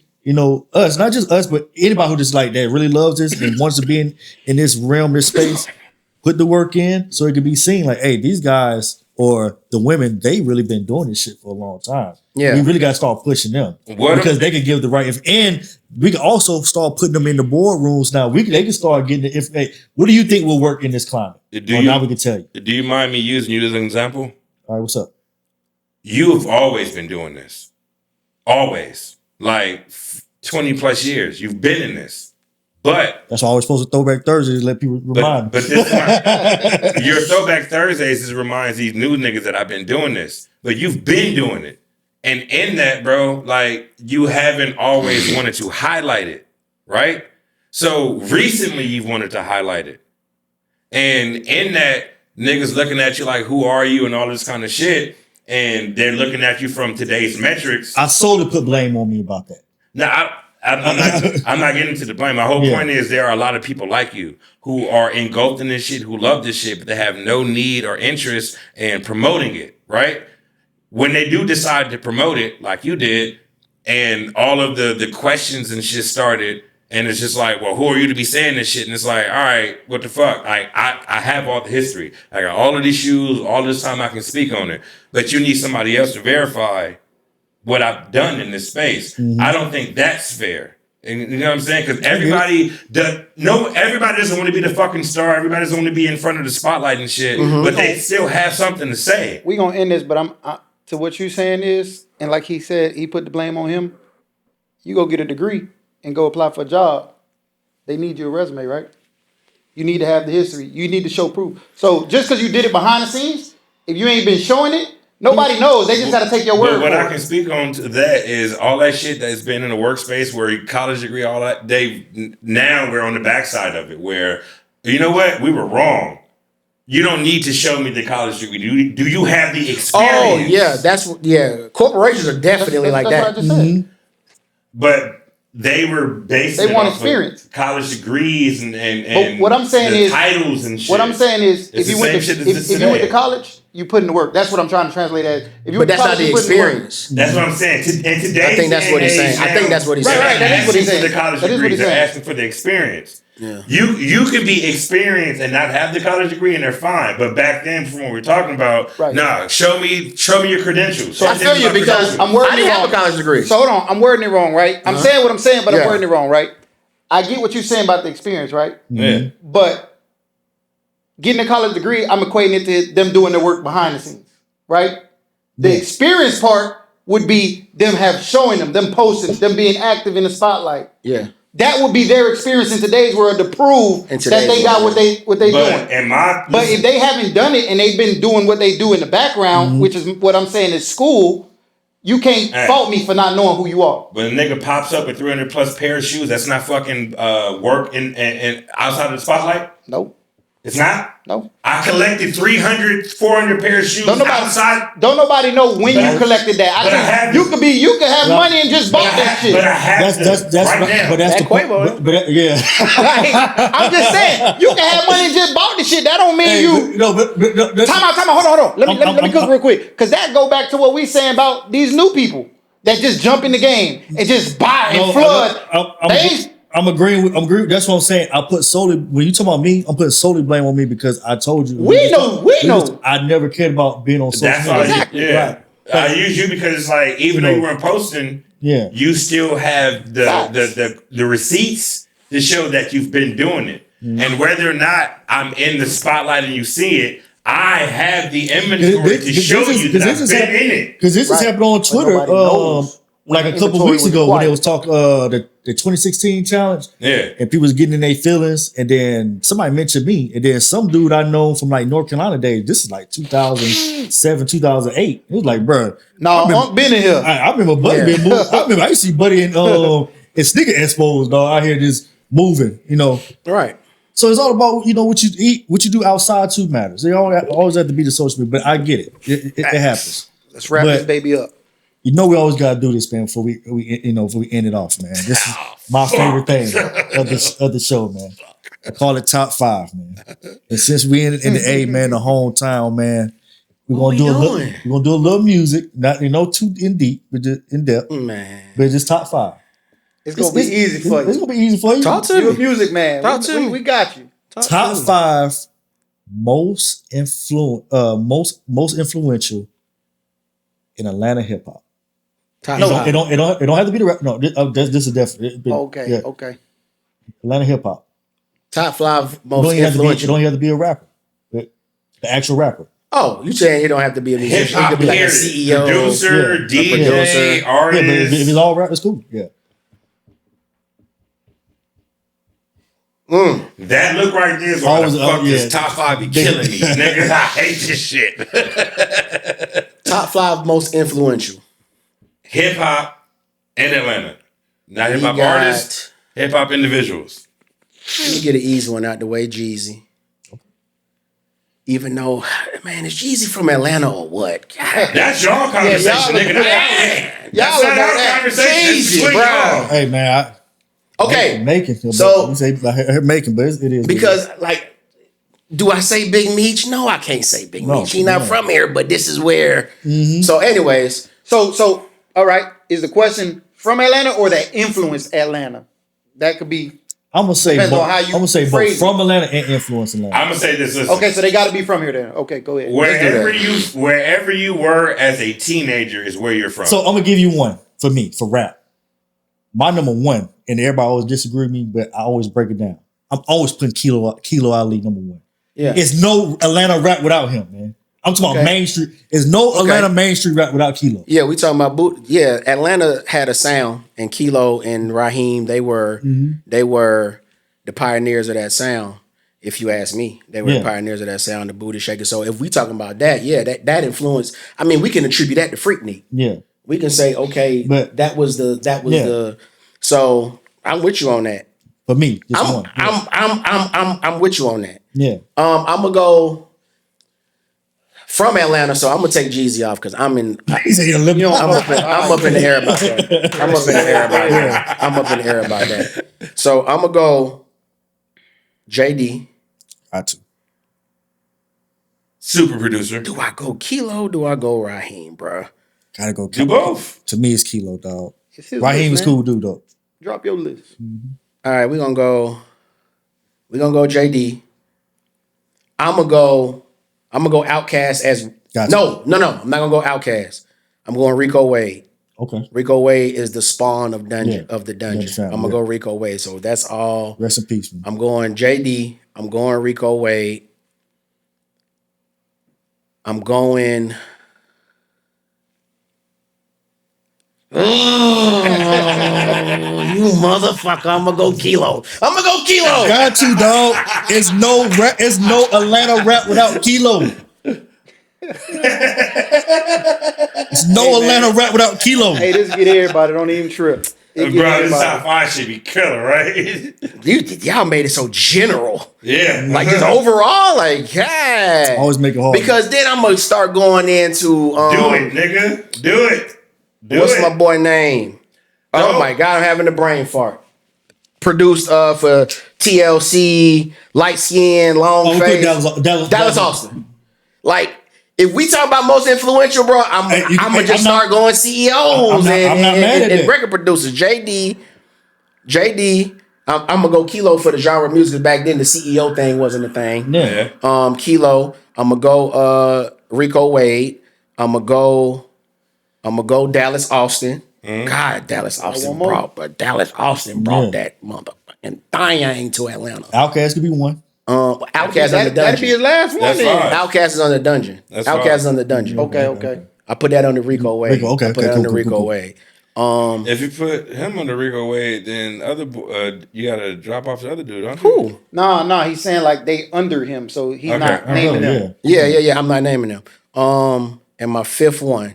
us, not just us, but anybody who just like that really loves this and wants to be in this realm, this space, put the work in so it can be seen like, hey, these guys or the women, they really been doing this shit for a long time. Yeah. We really got to start pushing them because they can give the right, and we can also start putting them in the boardrooms now. They can start getting the information. What do you think will work in this climate? Now we can tell you. Do you mind me using you as an example? All right, what's up? You've always been doing this. Always. Like 20 plus years. You've been in this. But that's why I was supposed to Throwback Thursdays to let people remind. But this one, your Throwback Thursdays just reminds these new niggas that I've been doing this. But you've been doing it. And in that, bro, like you haven't always wanted to highlight it, right? So recently you've wanted to highlight it. And in that, niggas looking at you like, who are you and all this kind of shit. And they're looking at you from today's metrics. I solely put blame on me about that. Now, I'm not getting into the blame. My whole point is there are a lot of people like you who are engulfed in this shit, who love this shit, but they have no need or interest in promoting it, right? When they do decide to promote it, like you did, and all of the questions and shit started, and it's just like, well, who are you to be saying this shit? And it's like, all right, what the fuck? I have all the history. I got all of these shoes, all this time I can speak on it. But you need somebody else to verify what I've done in this space. Mm-hmm. I don't think that's fair. And you know what I'm saying? Because everybody doesn't want to be the fucking star. Everybody doesn't want to be in front of the spotlight and shit. Mm-hmm. But they still have something to say. We gonna end this, but to what you saying is, and like he said, he put the blame on him. You go get a degree and go apply for a job. They need your resume, right? You need to have the history. You need to show proof. So just because you did it behind the scenes, if you ain't been showing it, nobody knows. They just got to take your word for it. What I can speak on to that is all that shit that's been in the workspace where college degree, all that, now we're on the backside of it where, you know what? We were wrong. You don't need to show me the college degree. Do you have the experience? Oh, yeah. Corporations are definitely like that. What I just said. Mm-hmm. But they were based on experience, college degrees and but what I'm saying is titles and shit. What I'm saying is if you went to college, you put in the work. That's what I'm trying to translate as. But that's not the experience. That's what I'm saying. And today, I think that's what he's saying. I think that's what he's saying. Right, that is what he's saying. The college degrees, they're asking for the experience. Yeah. You could be experienced and not have the college degree and they're fine. But back then, from what we're talking about, nah, show me your credentials. So I feel you because I'm wording it wrong. I didn't have a college degree. So hold on, I'm wording it wrong, right? I'm saying what I'm saying, but I'm wording it wrong, right? I get what you're saying about the experience, right? Yeah. But getting a college degree, I'm equating it to them doing their work behind the scenes, right? The experience part would be them showing them posting, them being active in the spotlight. Yeah. That would be their experience in today's world to prove that they got what they doing. But if they haven't done it and they've been doing what they do in the background, which is what I'm saying is school, you can't fault me for not knowing who you are. When a nigga pops up with 300 plus pair of shoes, that's not fucking work and outside of the spotlight? Nope. It's not? No. I collected 300, 400 pair of shoes outside. Don't nobody know when you collected that. You could have money and just bought that shit. But I have that's right now. But that's the Quavo. But yeah. I'm just saying, you can have money and just bought the shit. That don't mean you. Time out. Hold on. Let me cook real quick. Because that go back to what we saying about these new people that just jump in the game and just buy and flood. I'm agreeing. That's what I'm saying. I put solely when you talk about me, I'm putting solely blame on me because I told you. We know. I never cared about being on social media. Exactly. Yeah. Right. I use you because it's like even though you weren't posting, you still have the receipts to show that you've been doing it. Mm-hmm. And whether or not I'm in the spotlight and you see it, I have the inventory to show you that I've been in it. Because this has happened on Twitter. Like a couple weeks ago when they was talking the 2016 challenge. Yeah. And people was getting in their feelings. And then somebody mentioned me. And then some dude I know from like North Carolina days, this is like 2007, 2008. It was like, bro. No, I've been in here. I remember Buddy being moved. I used to see Buddy in sneaker expos, dog, out here just moving, Right. So it's all about, what you eat, what you do outside too matters. They always have to be the social media, but I get it. It happens. Let's wrap this baby up. You know we always gotta do this, man. Before we end it off, man. This is my favorite thing of the show, man. I call it top 5, man. And since we in the A, man, the hometown, man, we're gonna do a little music, not too in deep, but just in depth, Man. but just top 5. It's gonna be easy for you. It's gonna be easy for you. Talk to You're a me. music man. Talk to me. We got you. Top 5 most influential in Atlanta hip hop. Top No, five. it don't have to be the rap. No, this is definitely Okay. yeah, Okay. Atlanta hip hop. Top 5 It most don't even influential. have to be a rapper. The actual rapper. Oh, you saying it don't have to be a Hip musician? It hop could be like a period. CEO. Producer, Yeah. DJ, producer. Yeah, but artist. if it's all rap, it's cool. Yeah. That look right there is why Always, the fuck yeah. this top 5 be killing me, nigga. I hate this shit. Top 5 most influential. Hip hop in Atlanta. Not hip hop We got- artists, hip hop individuals. Let me get an easy one out the way, Jeezy. Even though, man, is Jeezy from Atlanta or what? God. That's your conversation, y'all nigga. are- That's y'all not about our that. conversation. That's Jeezy, between bro. y'all. Hey man, Okay, making. so- you say I heard making, but it is because like, do I say Big Meech? No, I can't say Big No, Meech. He not no. from here, but this is where. So, anyways, So all right. Is the question from Atlanta or that influenced Atlanta? That could be. I'm gonna say Depends both. on how you I'm gonna say both phrase it. from Atlanta and influence Atlanta. I'm gonna say this. Listen. Okay, so they got to be from here then. Okay, go ahead. Wherever you were as a teenager is where you're from. So I'm gonna give you one for me for rap. My number one, and everybody always disagree with me, but I always break it down. I'm always putting Kilo Ali number 1. yeah, It's no Atlanta rap without him, man. I'm talking Okay. about Main Street. There's no Atlanta Main Street rap without Kilo. yeah, we talking about boot. Yeah, Atlanta had a sound, and Kilo and Raheem, they were the pioneers of that sound. If you ask me, they were Yeah. the pioneers of that sound, the booty shaker. So if we talking about that, yeah, that influence. I mean, we can attribute that to Freaknik. Yeah. We can say, okay, But- that was Yeah. the. So I'm with you on that. For me, just one. Yeah. I'm with you on that. Yeah. I'm gonna go from Atlanta, so I'm gonna take Jeezy off because I'm in. He said he'll live- I'm up in the air about that. I'm up in the air about that. I'm up in the air about that. So I'm gonna go JD. Got to. Super producer. Do I go Kilo? Do I go Raheem, bro? Gotta go. Do both. To me, it's Kilo, dog. It's his Raheem list, is man. cool dude, though. Drop your list. All right, we're gonna go JD. I'm gonna go Outkast as Gotcha. No. I'm not gonna go Outkast. I'm going Rico Wade. Okay. Rico Wade is the spawn of Dungeon Yeah. of the Dungeon. Dungeon family, I'm gonna yeah. go Rico Wade. So that's all. Rest in peace, man. I'm going JD. I'm going Rico Wade. I'm going. Oh, you motherfucker! I'm gonna go Kilo. Got you, dog. It's no Atlanta rap without Kilo. It's no Atlanta rap without Kilo. Hey, this get everybody. Don't even trip. It Bro, get this everybody. top 5 should be killer, right? Y'all made it so general, Yeah. like just overall, like yeah. Always make it hard. Because then I'm gonna start going into Do it, nigga. Do it. Do what's it. my boy name? Oh No. my god, I'm having a brain fart. Produced for TLC, light skin, long we put face. Dallas Austin. Like, if we talk about most influential, bro, I'm gonna just start going CEOs I'm not mad at and that. record producers. JD, I'm gonna go Kilo for the genre of music. Back then, the CEO thing wasn't a thing. Yeah. Kilo. I'm gonna go Rico Wade. I'm gonna go Dallas Austin. God, Dallas Austin brought Yeah. that motherfucking thing to Atlanta. Outkast could be one. Outkast on the That'd be his Dungeon. last one That's then. fine. Outkast is on the Dungeon. That's Outkast fine. is on the Dungeon. Okay. I put that on the Rico Wade. Rico, okay, I put okay, that on cool, the Rico cool. Wade. If you put him on the Rico Wade, then you gotta drop off the other dude, don't you? Who? No, he's saying like they under him, so he's Okay. not naming them. Yeah. I'm not naming them. And my fifth one.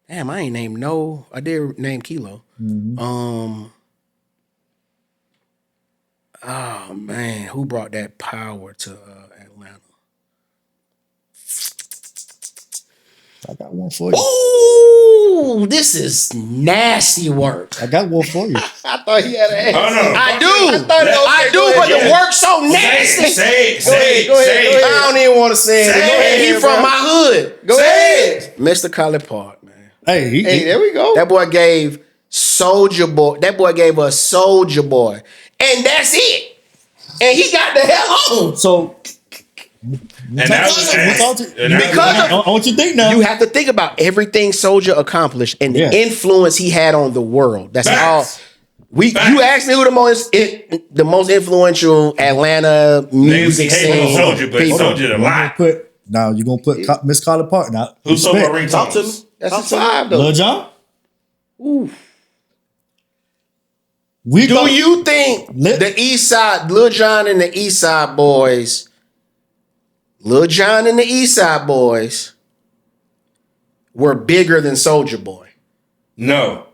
Damn, I ain't named no. I did name Kilo. Oh man, who brought that power to Atlanta? I got one for you. Ooh, this is nasty work. I got one for you. I thought he had an Oh, answer. no. I do. I do, but the work's so Say nasty. it. Say it. Go ahead, go ahead, go I ahead. don't even want to say it. Say it, He bro. from my hood. Go ahead. Mr. Collie Park, man. Hey, Hey, there we go. That boy gave Soldier Boy. That boy gave us Soldier Boy, and that's it. And he got the hell on. so And that was Because I want you to think now. you have to think about everything Soldier accomplished and the Yeah. influence he had on the world. That's Facts. all. You asked me who the most influential Atlanta music hating on scene. Soldier, but people. Soldier a lot. Now you're gonna put Miss Carly Park now. Who sold my Respect. Talk to me. ringtones? That's a 5 though. Lil Jon. Ooh. We Do thought- you think the East Side, Lil Jon and the East Side Boys, Lil Jon and the East Side Boys were bigger than Soldier Boy No.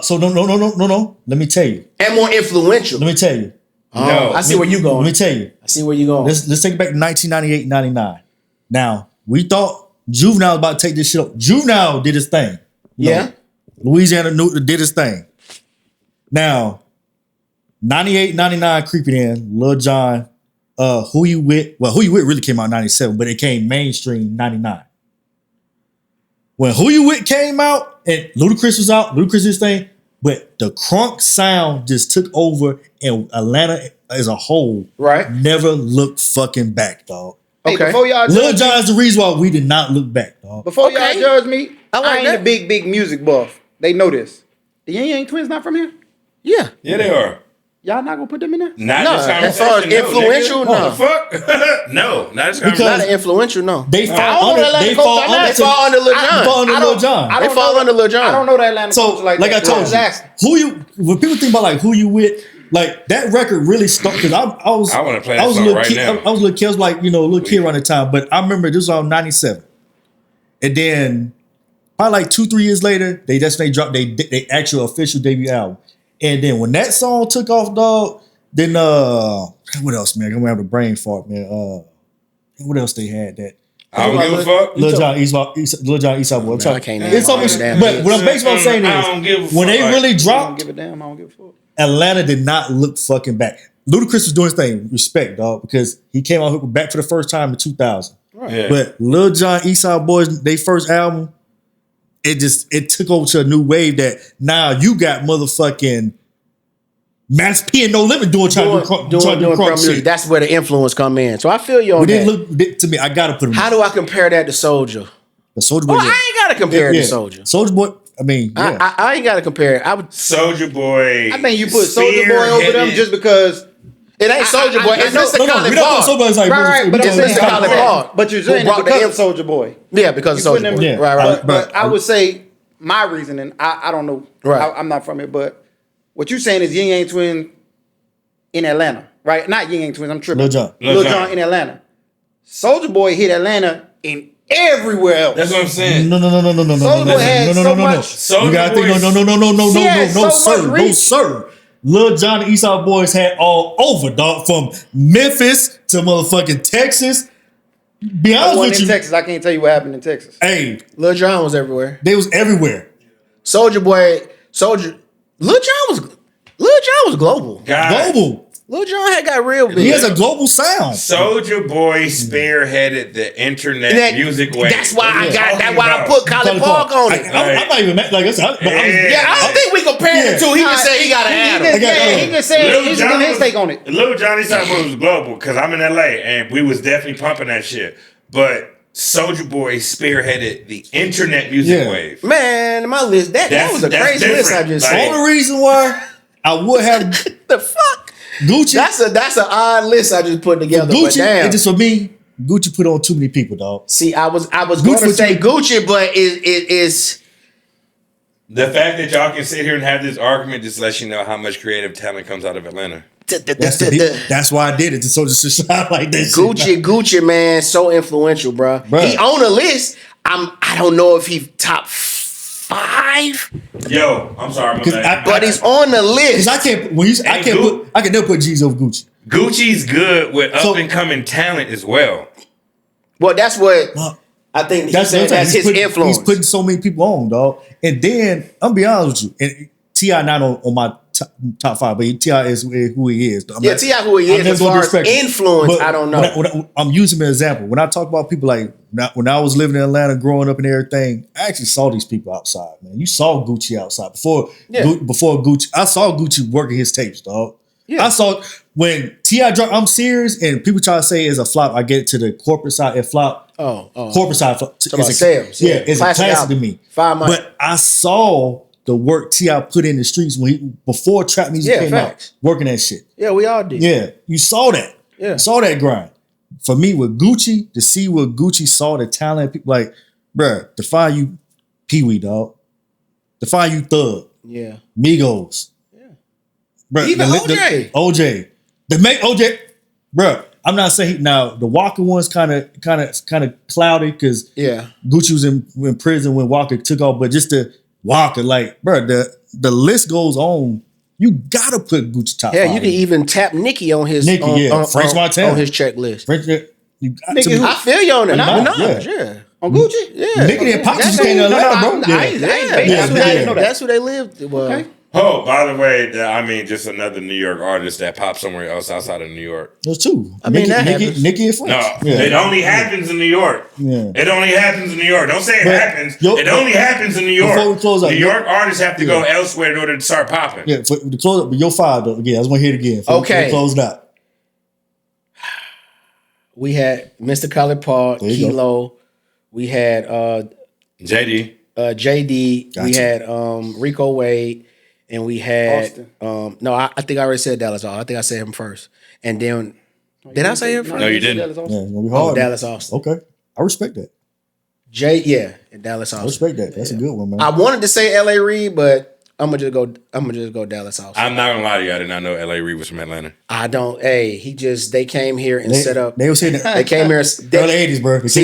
So no. Let me tell you. and more influential? Let me tell you. No. I see where you Let going. me tell you. I see where you going. Let's take it back to 1998, 99. Now, we thought Juvenile was about to take this shit up. Juvenile did his thing. Yeah. Louisiana did his thing. Now, 98, 99 creeping in, Lil Jon, Who You With really came out in 97, but it came mainstream 99. When Who You With came out and Ludacris was out, Ludacris did his thing, but the crunk sound just took over and Atlanta as a whole Right. never looked fucking back, dog. Hey, Okay. before y'all Lil judge me, Jon is the reason why we did not look back, dog. before Okay. y'all judge me, I like I ain't that. a big music buff. They know this. The Yang Yang Twins not from here? Yeah. Yeah, they are. Y'all not gonna put them in there? Not No, this as far as conversation. influential, no. no. The fuck? No, not this Because- Not conversation. an influential, no. They I fall don't know under. that They Atlanta fall culture. under. They fall under Lil They Jon. fall under Lil Jon. I They don't fall know under Lil I Jon. don't know that Atlanta So, culture like like that. I told was you, asking. when people think about like who you with, like that record really stuck because I was I wanna play that I was a song little right kid. now. I was a little kid. I was like a little kid around the time, but I remember this was on 97, and then probably like 2-3 years later, they dropped they actual official debut album, and then when that song took off, dog, then what else, man? I'm gonna have a brain fart, man. What else they had that? I don't give a fuck. Lil Jon Eastside Boy. I'm Man, talking- I can't it's name almost, all them but damn what I'm basically saying I don't give a is when fuck. they really I don't dropped, give a damn. I don't give a fuck. Atlanta did not look fucking back. Ludacris was doing his thing, respect, dog, because he came out back for the first time in 2000. Yeah. But Lil Jon Eastside Boys, they first album, it took over to a new wave that now you got motherfucking Max P and No Limit trying to do Doing crunk music. shit. That's where the influence come in. So I feel you on But that. then look to me, I gotta put him. How do I compare that to Soldier? The Soldier Boy. Well, I ain't gotta compare it to Soldier. Soldier Boy. I mean, yeah. I ain't gotta compare it. I would. Soldier Boy. I think you put Soldier Boy over them spearheaded- just because. It ain't Soldier Boy. It's Mr. no, Collie we don't Park. put Soldier Boy as like Right, but I'm we saying, just Collie Park. but you're saying Who brought it's the because inf- of Soldier Boy. Yeah, because of You put Soldier them- Boy. Yeah. Right. But I would say my reasoning. I don't know. Right. I'm not from it, but what you're saying is Yin Yang Twin in Atlanta, right? Not Yin Yang Twins. I'm tripping. Lil Jon. Lil Jon in Atlanta. Soldier Boy hit Atlanta in everywhere else. That's what I'm saying. No. Soulja Boy had so much- Soulja You gotta think. Boy's- No, He had so sir, much no, reach. sir. Lil Jon and Eastside Boys had all over, dog, from Memphis to motherfucking Texas. Be I honest wasn't with in you, Texas. I can't tell you what happened in Texas. hey, Lil Jon was everywhere. they was everywhere. Lil Jon was global. God. Global. Lil Jon had got real big. He has a global sound. Soldier Boy spearheaded the internet That- music wave. That's why I What got. you That's talking why I about? put Collie Park on it. I'm not even mad. Like I said, but I was, Yeah, I don't think we compared the two. He just said he got an He Adam. just, got- yeah, he just said Lil he's Jon giving his was- take on it. Lil Johnny Boy was global because I'm in LA and we was definitely pumping that shit. But Soldier Boy spearheaded the internet music Yeah. wave. Man, my list. That was a That's crazy list I different. just Like- said. only reason why I would have The fuck? Gucci. That's an odd list I just put together. But Gucci. damn. It just for me. Gucci put on too many people, dog. See, I was Gucci going to was say too- Gucci, but it is. The fact that y'all can sit here and have this argument just lets you know how much creative talent comes out of Atlanta. That's why I did it. So just to shine like that. Gucci, man, so influential, bro. Bruh. He on a list. I don't know if he top 5, Yo, I'm sorry, my Because bad. but he's on the list. Because I can't. When you, I can't put. I can never put G's over Gucci. Gucci's good with So- up and coming talent as well. Well, that's what. I think That's that's his influence. He's putting so many people on, dog. And then I'm be honest with you, and T.I. not on my top 5, but T.I. is who he is. T.I. who he is. As far as influence, I don't know. I'm using him as an example. When I talk about people like when I was living in Atlanta, growing up and everything, I actually saw these people outside, man. You saw Gucci outside before Gucci. I saw Gucci working his tapes, dog. Yeah. I saw when T.I. dropped I'm Serious, and people try to say it's a flop. I get it to the corporate side, it flop. Corporate side. It's sales. Yeah, it's a classic to me. 5 months. But I saw the work T.I. put in the streets before trap music came out, working that shit. Yeah, we all did. Yeah, you saw that. Yeah, you saw that grind. For me, with Gucci, to see what Gucci saw, the talent, people like, bruh, define you Pee Wee, dog. Define you Thug. Yeah. Migos. Yeah. Bruh, even OJ. OJ. The make OJ, bruh. I'm not saying now the Walker one's kind of cloudy because Gucci was in prison when Walker took off, but just the Walker, like, bro, the list goes on. You gotta put Gucci top 5. Yeah, you can even tap Nicki on his French Montana on his checklist. I feel you on it. Yeah. On Gucci, Nicki and Pop just came to Atlanta, bro. That's who they lived. Well, okay. Oh, by the way, I mean, just another New York artist that popped somewhere else outside of New York. There's two. I mean, Nicki and French. No, it only happens in New York. Yeah. It only happens in New York. Don't say it happens. It only happens in New York. Before we close out, New York artists have to go elsewhere in order to start popping. Yeah, to close up, but your 5 though. Again, I just want to hear it again. Okay. Closed out. We had Mr. Khaled Paul, Kilo. We had JD. JD. We had Rico Wade. And we had I think I already said Dallas Austin. I think I said him first. And then did I say him first? No, you didn't. Dallas Austin. Okay. I respect that. And Dallas Austin. I respect that. That's a good one, man. I wanted to say LA Reid, but I'm gonna just go Dallas Austin. I'm not gonna lie to you, I did not know LA Reid was from Atlanta. They came here and set up. They was saying they came here early 80s, bro. It's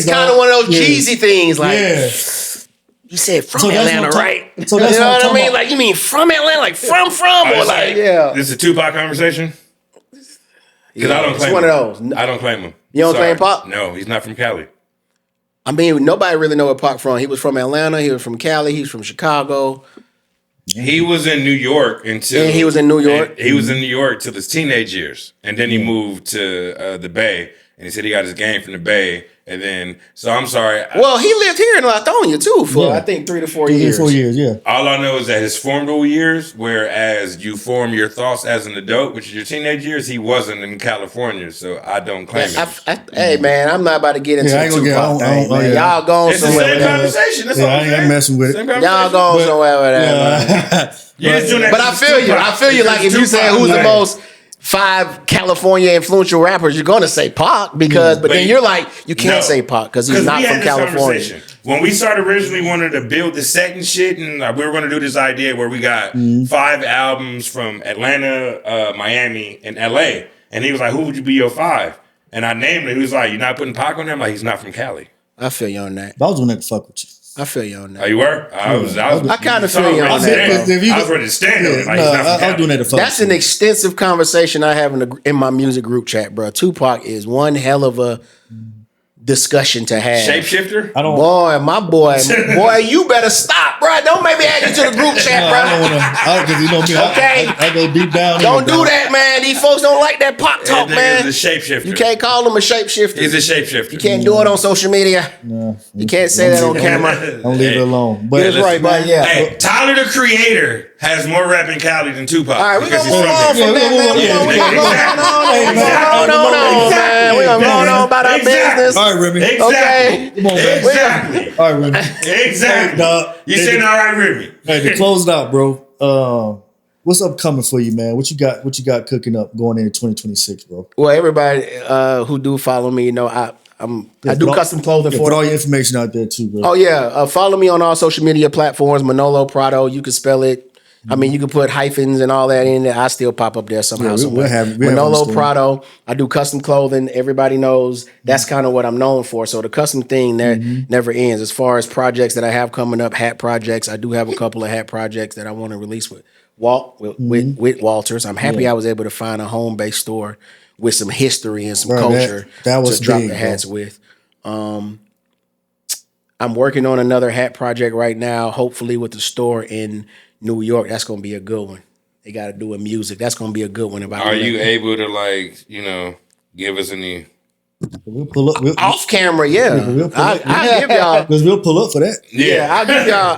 kind of one of those cheesy things, like you said from Atlanta, right? So that's you know what I mean? Like, you mean from Atlanta, like from, or like This is a Tupac conversation. Because I don't claim it's one of those. I don't claim him. You don't claim Pac? No, he's not from Cali. I mean, nobody really know where Pac from. He was from Atlanta. He was from Cali. He was from Chicago. He was in New York until he was in New York. He was in New York till his teenage years, and then he moved to the Bay. And he said he got his game from the Bay. And then, so I'm sorry. Well, he lived here in Lithonia too for I think 3 to 4 years. 3 to 4 years, yeah. All I know is that his formative years, whereas you form your thoughts as an adult, which is your teenage years, he wasn't in California, so I don't claim it. Hey man, I'm not about to get into the Tupac thing, man. Y'all going somewhere with that. It's the same conversation. That's all I'm saying. I ain't messing with it. Y'all going somewhere with that. But I feel you. I feel you. Like if you say who's the most 5 California influential rappers, you're gonna say Pac because, but then you're like, you can't say Pac because he's not from California. When we started originally wanted to build the set and shit, and we were gonna do this idea where we got 5 albums from Atlanta, Miami, and LA, and he was like, "Who would you be your 5?" And I named it. He was like, "You're not putting Pac on there?" I'm like, "He's not from Cali." I feel you on that. I was gonna fuck with you. I feel you on that. Oh, you were? I kind of feel you on that. I was ready to stand on it. Like, I was doing that to fuck. That's an extensive conversation I have in my music group chat, bro. Tupac is one hell of a discussion to have. Shapeshifter? Boy, you better stop, bro. Don't make me add you to the group chat, bro. I don't want to, because you know me. Okay. I go deep down. Don't do that, man. These folks don't like that pop talk, man. He's a shapeshifter. You can't call him a shapeshifter. He's a shapeshifter. You can't do it on social media. No. You can't say that on camera. Don't leave it alone. But that's right, man. Yeah. Hey, Tyler the Creator has more rap in Cali than Tupac. All right, we're going to move on from that, man. We're going to go on about our business. All right, Remy. Exactly. Come on, man. Exactly. All right, Remy. Exactly. You said all right, Remy. Hey, to close it out, bro. What's upcoming for you, man? What you got cooking up going into 2026, bro? Well, everybody who do follow me, you know, I do custom clothing for put all your information out there too, bro. Oh yeah, follow me on all social media platforms. Manolo Prado. You can spell it. I mean, you can put hyphens and all that in there. I still pop up there somehow. We'll have Manolo Prado. I do custom clothing. Everybody knows that's kind of what I'm known for. So the custom thing never ends. As far as projects that I have coming up, hat projects, I do have a couple of hat projects that I want to release with Walters. I'm happy I was able to find a home-based store with some history and some culture that was to drop big, the hats with. I'm working on another hat project right now, hopefully with the store in New York. That's going to be a good one. They got to do with music. That's going to be a good one. Are you able to like, give us any We'll pull up. off camera? Yeah, We'll pull up. I'll give y'all. Because we'll pull up for that. Yeah,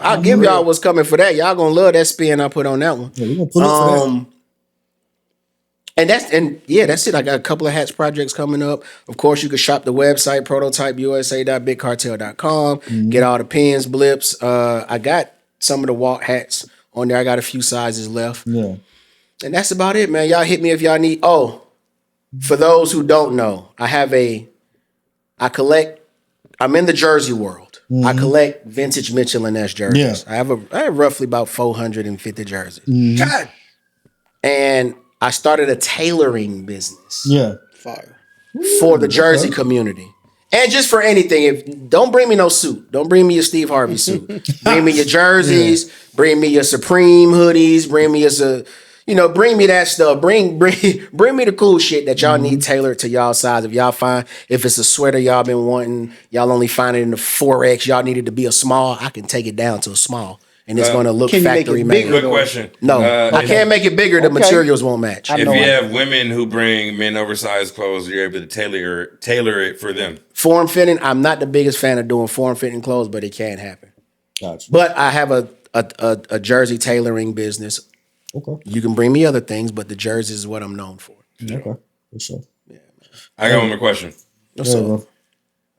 I'll give y'all what's coming for that. Y'all gonna love that spin I put on that one. Yeah, we're gonna pull up for that. That's it. I got a couple of hats projects coming up. Of course, you can shop the website prototypeusa.bigcartel.com. Get all the pins, blips. I got some of the Walt hats on there. I got a few sizes left. Yeah. And that's about it, man. Y'all hit me if y'all need. Oh, for those who don't know, I'm in the jersey world. I collect vintage Mitchell and Ness jerseys. Yeah. I have roughly about 450 jerseys. God. And I started a tailoring business. Yeah. Fire. For the jersey community. And just for anything, don't bring me no suit. Don't bring me your Steve Harvey suit. Bring me your jerseys. Bring me your Supreme hoodies. Bring me bring me that stuff. Bring me the cool shit that y'all need tailored to y'all size. If it's a sweater y'all been wanting, y'all only find it in the 4X. Y'all need it to be a small. I can take it down to a small, and it's going to look can you make it factory bigger? made. Quick question? No, I can't make it bigger. The Okay. materials won't match. If you have women who bring men oversized clothes, you're able to tailor it for them. Form fitting. I'm not the biggest fan of doing form fitting clothes, but it can happen. Gotcha. But I have a jersey tailoring business. Okay. You can bring me other things, but the jerseys is what I'm known for. Okay. For sure. I got one more question. What's up?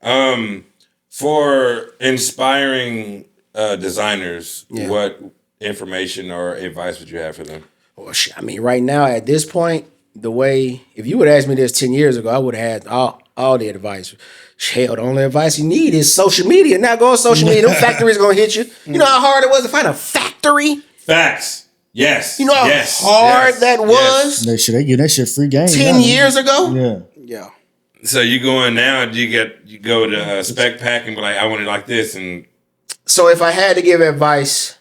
Bro. For inspiring designers, Yeah. what information or advice would you have for them? Well, shit, I mean, right now at this point, if you would ask me this 10 years ago, I would have had all the advice. Hell, the only advice you need is social media. Now go on social media. Them factories gonna hit you. You know how hard it was to find a factory? Facts. Yes. You know how hard that was They give that shit free game. 10 years ago? Yeah. Yeah. So you go in now, you go to Spec Pack and be like, I want it like this, and So if I had to give advice,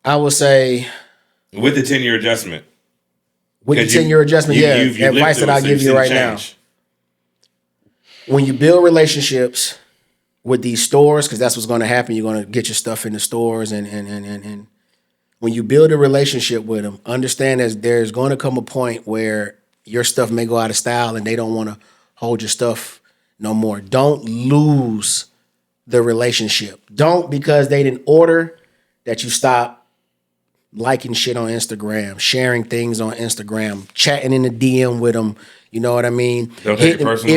I would say with the 10-year adjustment. with the 10-year adjustment, you've advice lived that I through it, give so you you've right seen now. change. When you build relationships with these stores, because that's what's going to happen, you're going to get your stuff in the stores, and when you build a relationship with them, understand that there's going to come a point where your stuff may go out of style and they don't want to hold your stuff no more. Don't lose the relationship. Don't, because they didn't order, that you stop liking shit on Instagram, sharing things on Instagram, chatting in the DM with them. You know what I mean? Don't take it personal.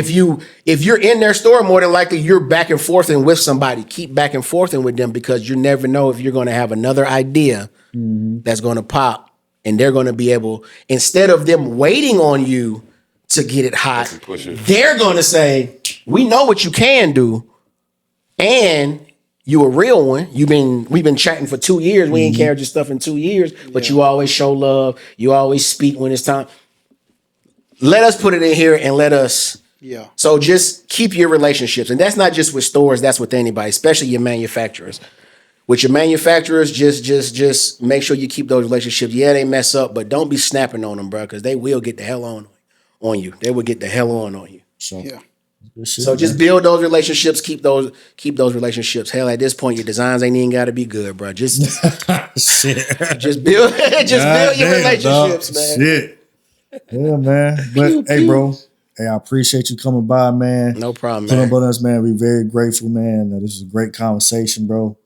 If you're in their store, more than likely you're back and forthing with somebody. Keep back and forthing with them, because you never know if you're going to have another idea that's going to pop, and they're going to be able, instead of them waiting on you to get it hot, they're going to say, we know what you can do, and you a real one. We've been chatting for 2 years. We ain't carried your stuff in 2 years, but you always show love. You always speak when it's time. Let us put it in here and let us. Yeah. So just keep your relationships. And that's not just with stores, that's with anybody, especially your manufacturers. With your manufacturers, just make sure you keep those relationships. Yeah, they mess up, but don't be snapping on them, bro, because they will get the hell on you. They will get the hell on you. So, Yeah. So just build those relationships, keep those relationships. Hell, at this point, your designs ain't even got to be good, bro. Just shit. just build your relationships, dog. man. Shit. Yeah, man. But hey, bro. Hey, I appreciate you coming by, man. No problem, Put man. up on us, man. We're very grateful, man. This is a great conversation, bro.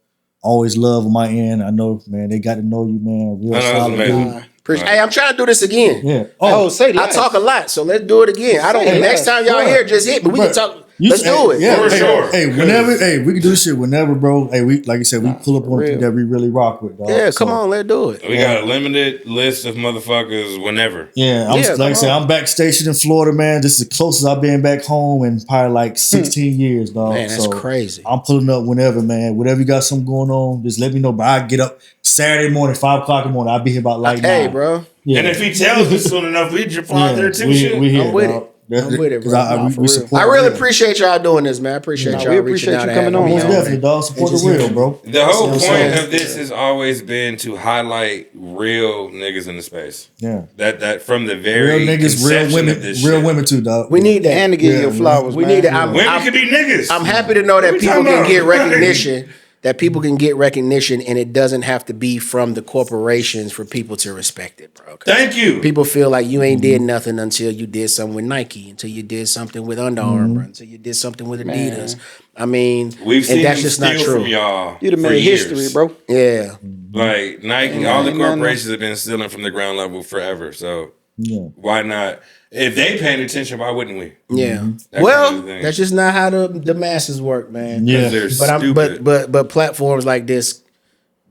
Always love on my end. I know, man, they got to know you, man. Real solid amazing. dude. Appreciate. Hey, I'm trying to do this again. Yeah. Oh, say I less. talk a lot, so let's do it again. I don't. Say Next less. time y'all Bro. here, just hit me. We Bro. can talk. Let's do it. Yeah, For hey, sure. Hey, whenever, hey, we can do this shit whenever, bro. Hey, we like I said, we pull up on real. people that we really rock with, dog. Yeah, So, come on, let's do it. We got a limited list of motherfuckers whenever. Yeah, Yeah, like I said, come on. I'm back stationed in Florida, man. This is the closest I've been back home in probably like 16 years, dog. Man, that's So crazy. I'm pulling up whenever, man. Whatever you got something going on, just let me know. But I get up Saturday morning, 5 o'clock in the morning. I'll be here about like Hey, 9. bro. Yeah. And if he tells us soon enough, we just fly out there too. we shit. here, I'm with dog. it. I'm with it, 'Cause bro. for we real. support I really real. appreciate y'all doing this, man. I appreciate Nah, y'all we reaching appreciate out you and coming having on, me Most man. definitely, dog. Support the real, bro. The whole See what I'm point saying? of this has always been to highlight real niggas in the space. Yeah. That from the very Real niggas, real conception women, of this real shit. women too, dog. We need that. And to give Yeah, your man. flowers, We man. need that. Women could be niggas. I'm happy to know that we people talking can get about? recognition. That people can get recognition, and it doesn't have to be from the corporations for people to respect it, bro. 'Cause Thank you. people feel like you ain't did nothing until you did something with Nike, until you did something with Under Armour, until you did something with Adidas. I mean, We've seen and that's them just not steal true. from y'all. You'd have for made years. history, bro. Yeah, Like Nike, Ain't all the nothing- ain't corporations have been stealing from the ground level forever. So Yeah. why not? If they paying attention, why wouldn't we? yeah. That Well, kind of thing. that's just not how the masses work, man. Yeah. They're But I'm stupid. but platforms like this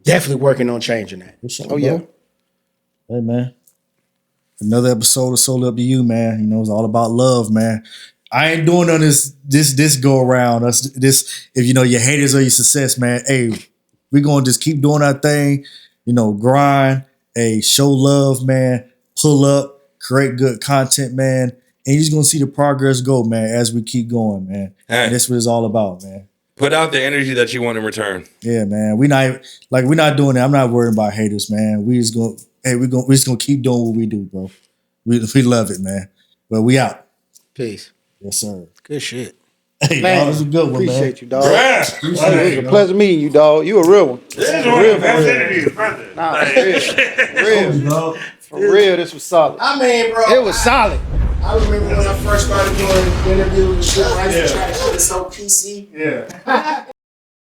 definitely working on changing that. For sure, Oh, yeah. bro. Hey, man. Another episode of Soul Up to You, man. You know, it's all about love, man. I ain't doing none of this go around. This if you know your haters or your success, man. Hey, we gonna just keep doing our thing. You know, grind. Hey, show love, man. Pull up, create good content, man. And you're just gonna see the progress go, man, as we keep going, man. Hey. And that's what it's all about, man. Put out the energy that you want in return. Yeah, man. We're not doing that. I'm not worried about haters, man. We just gonna keep doing what we do, bro. We love it, man. But we out. Peace. Yes, sir. Good shit. Hey, Man, dog, this is a good one, appreciate you, dog. Yeah. It was a pleasure meeting you, dog. You a real one. This is one of the best interviews, brother. Nah, for real. For real, this was solid. I mean, bro, It was solid. I remember when I first started doing interviews and shit. I used to try to keep it so PC. Yeah.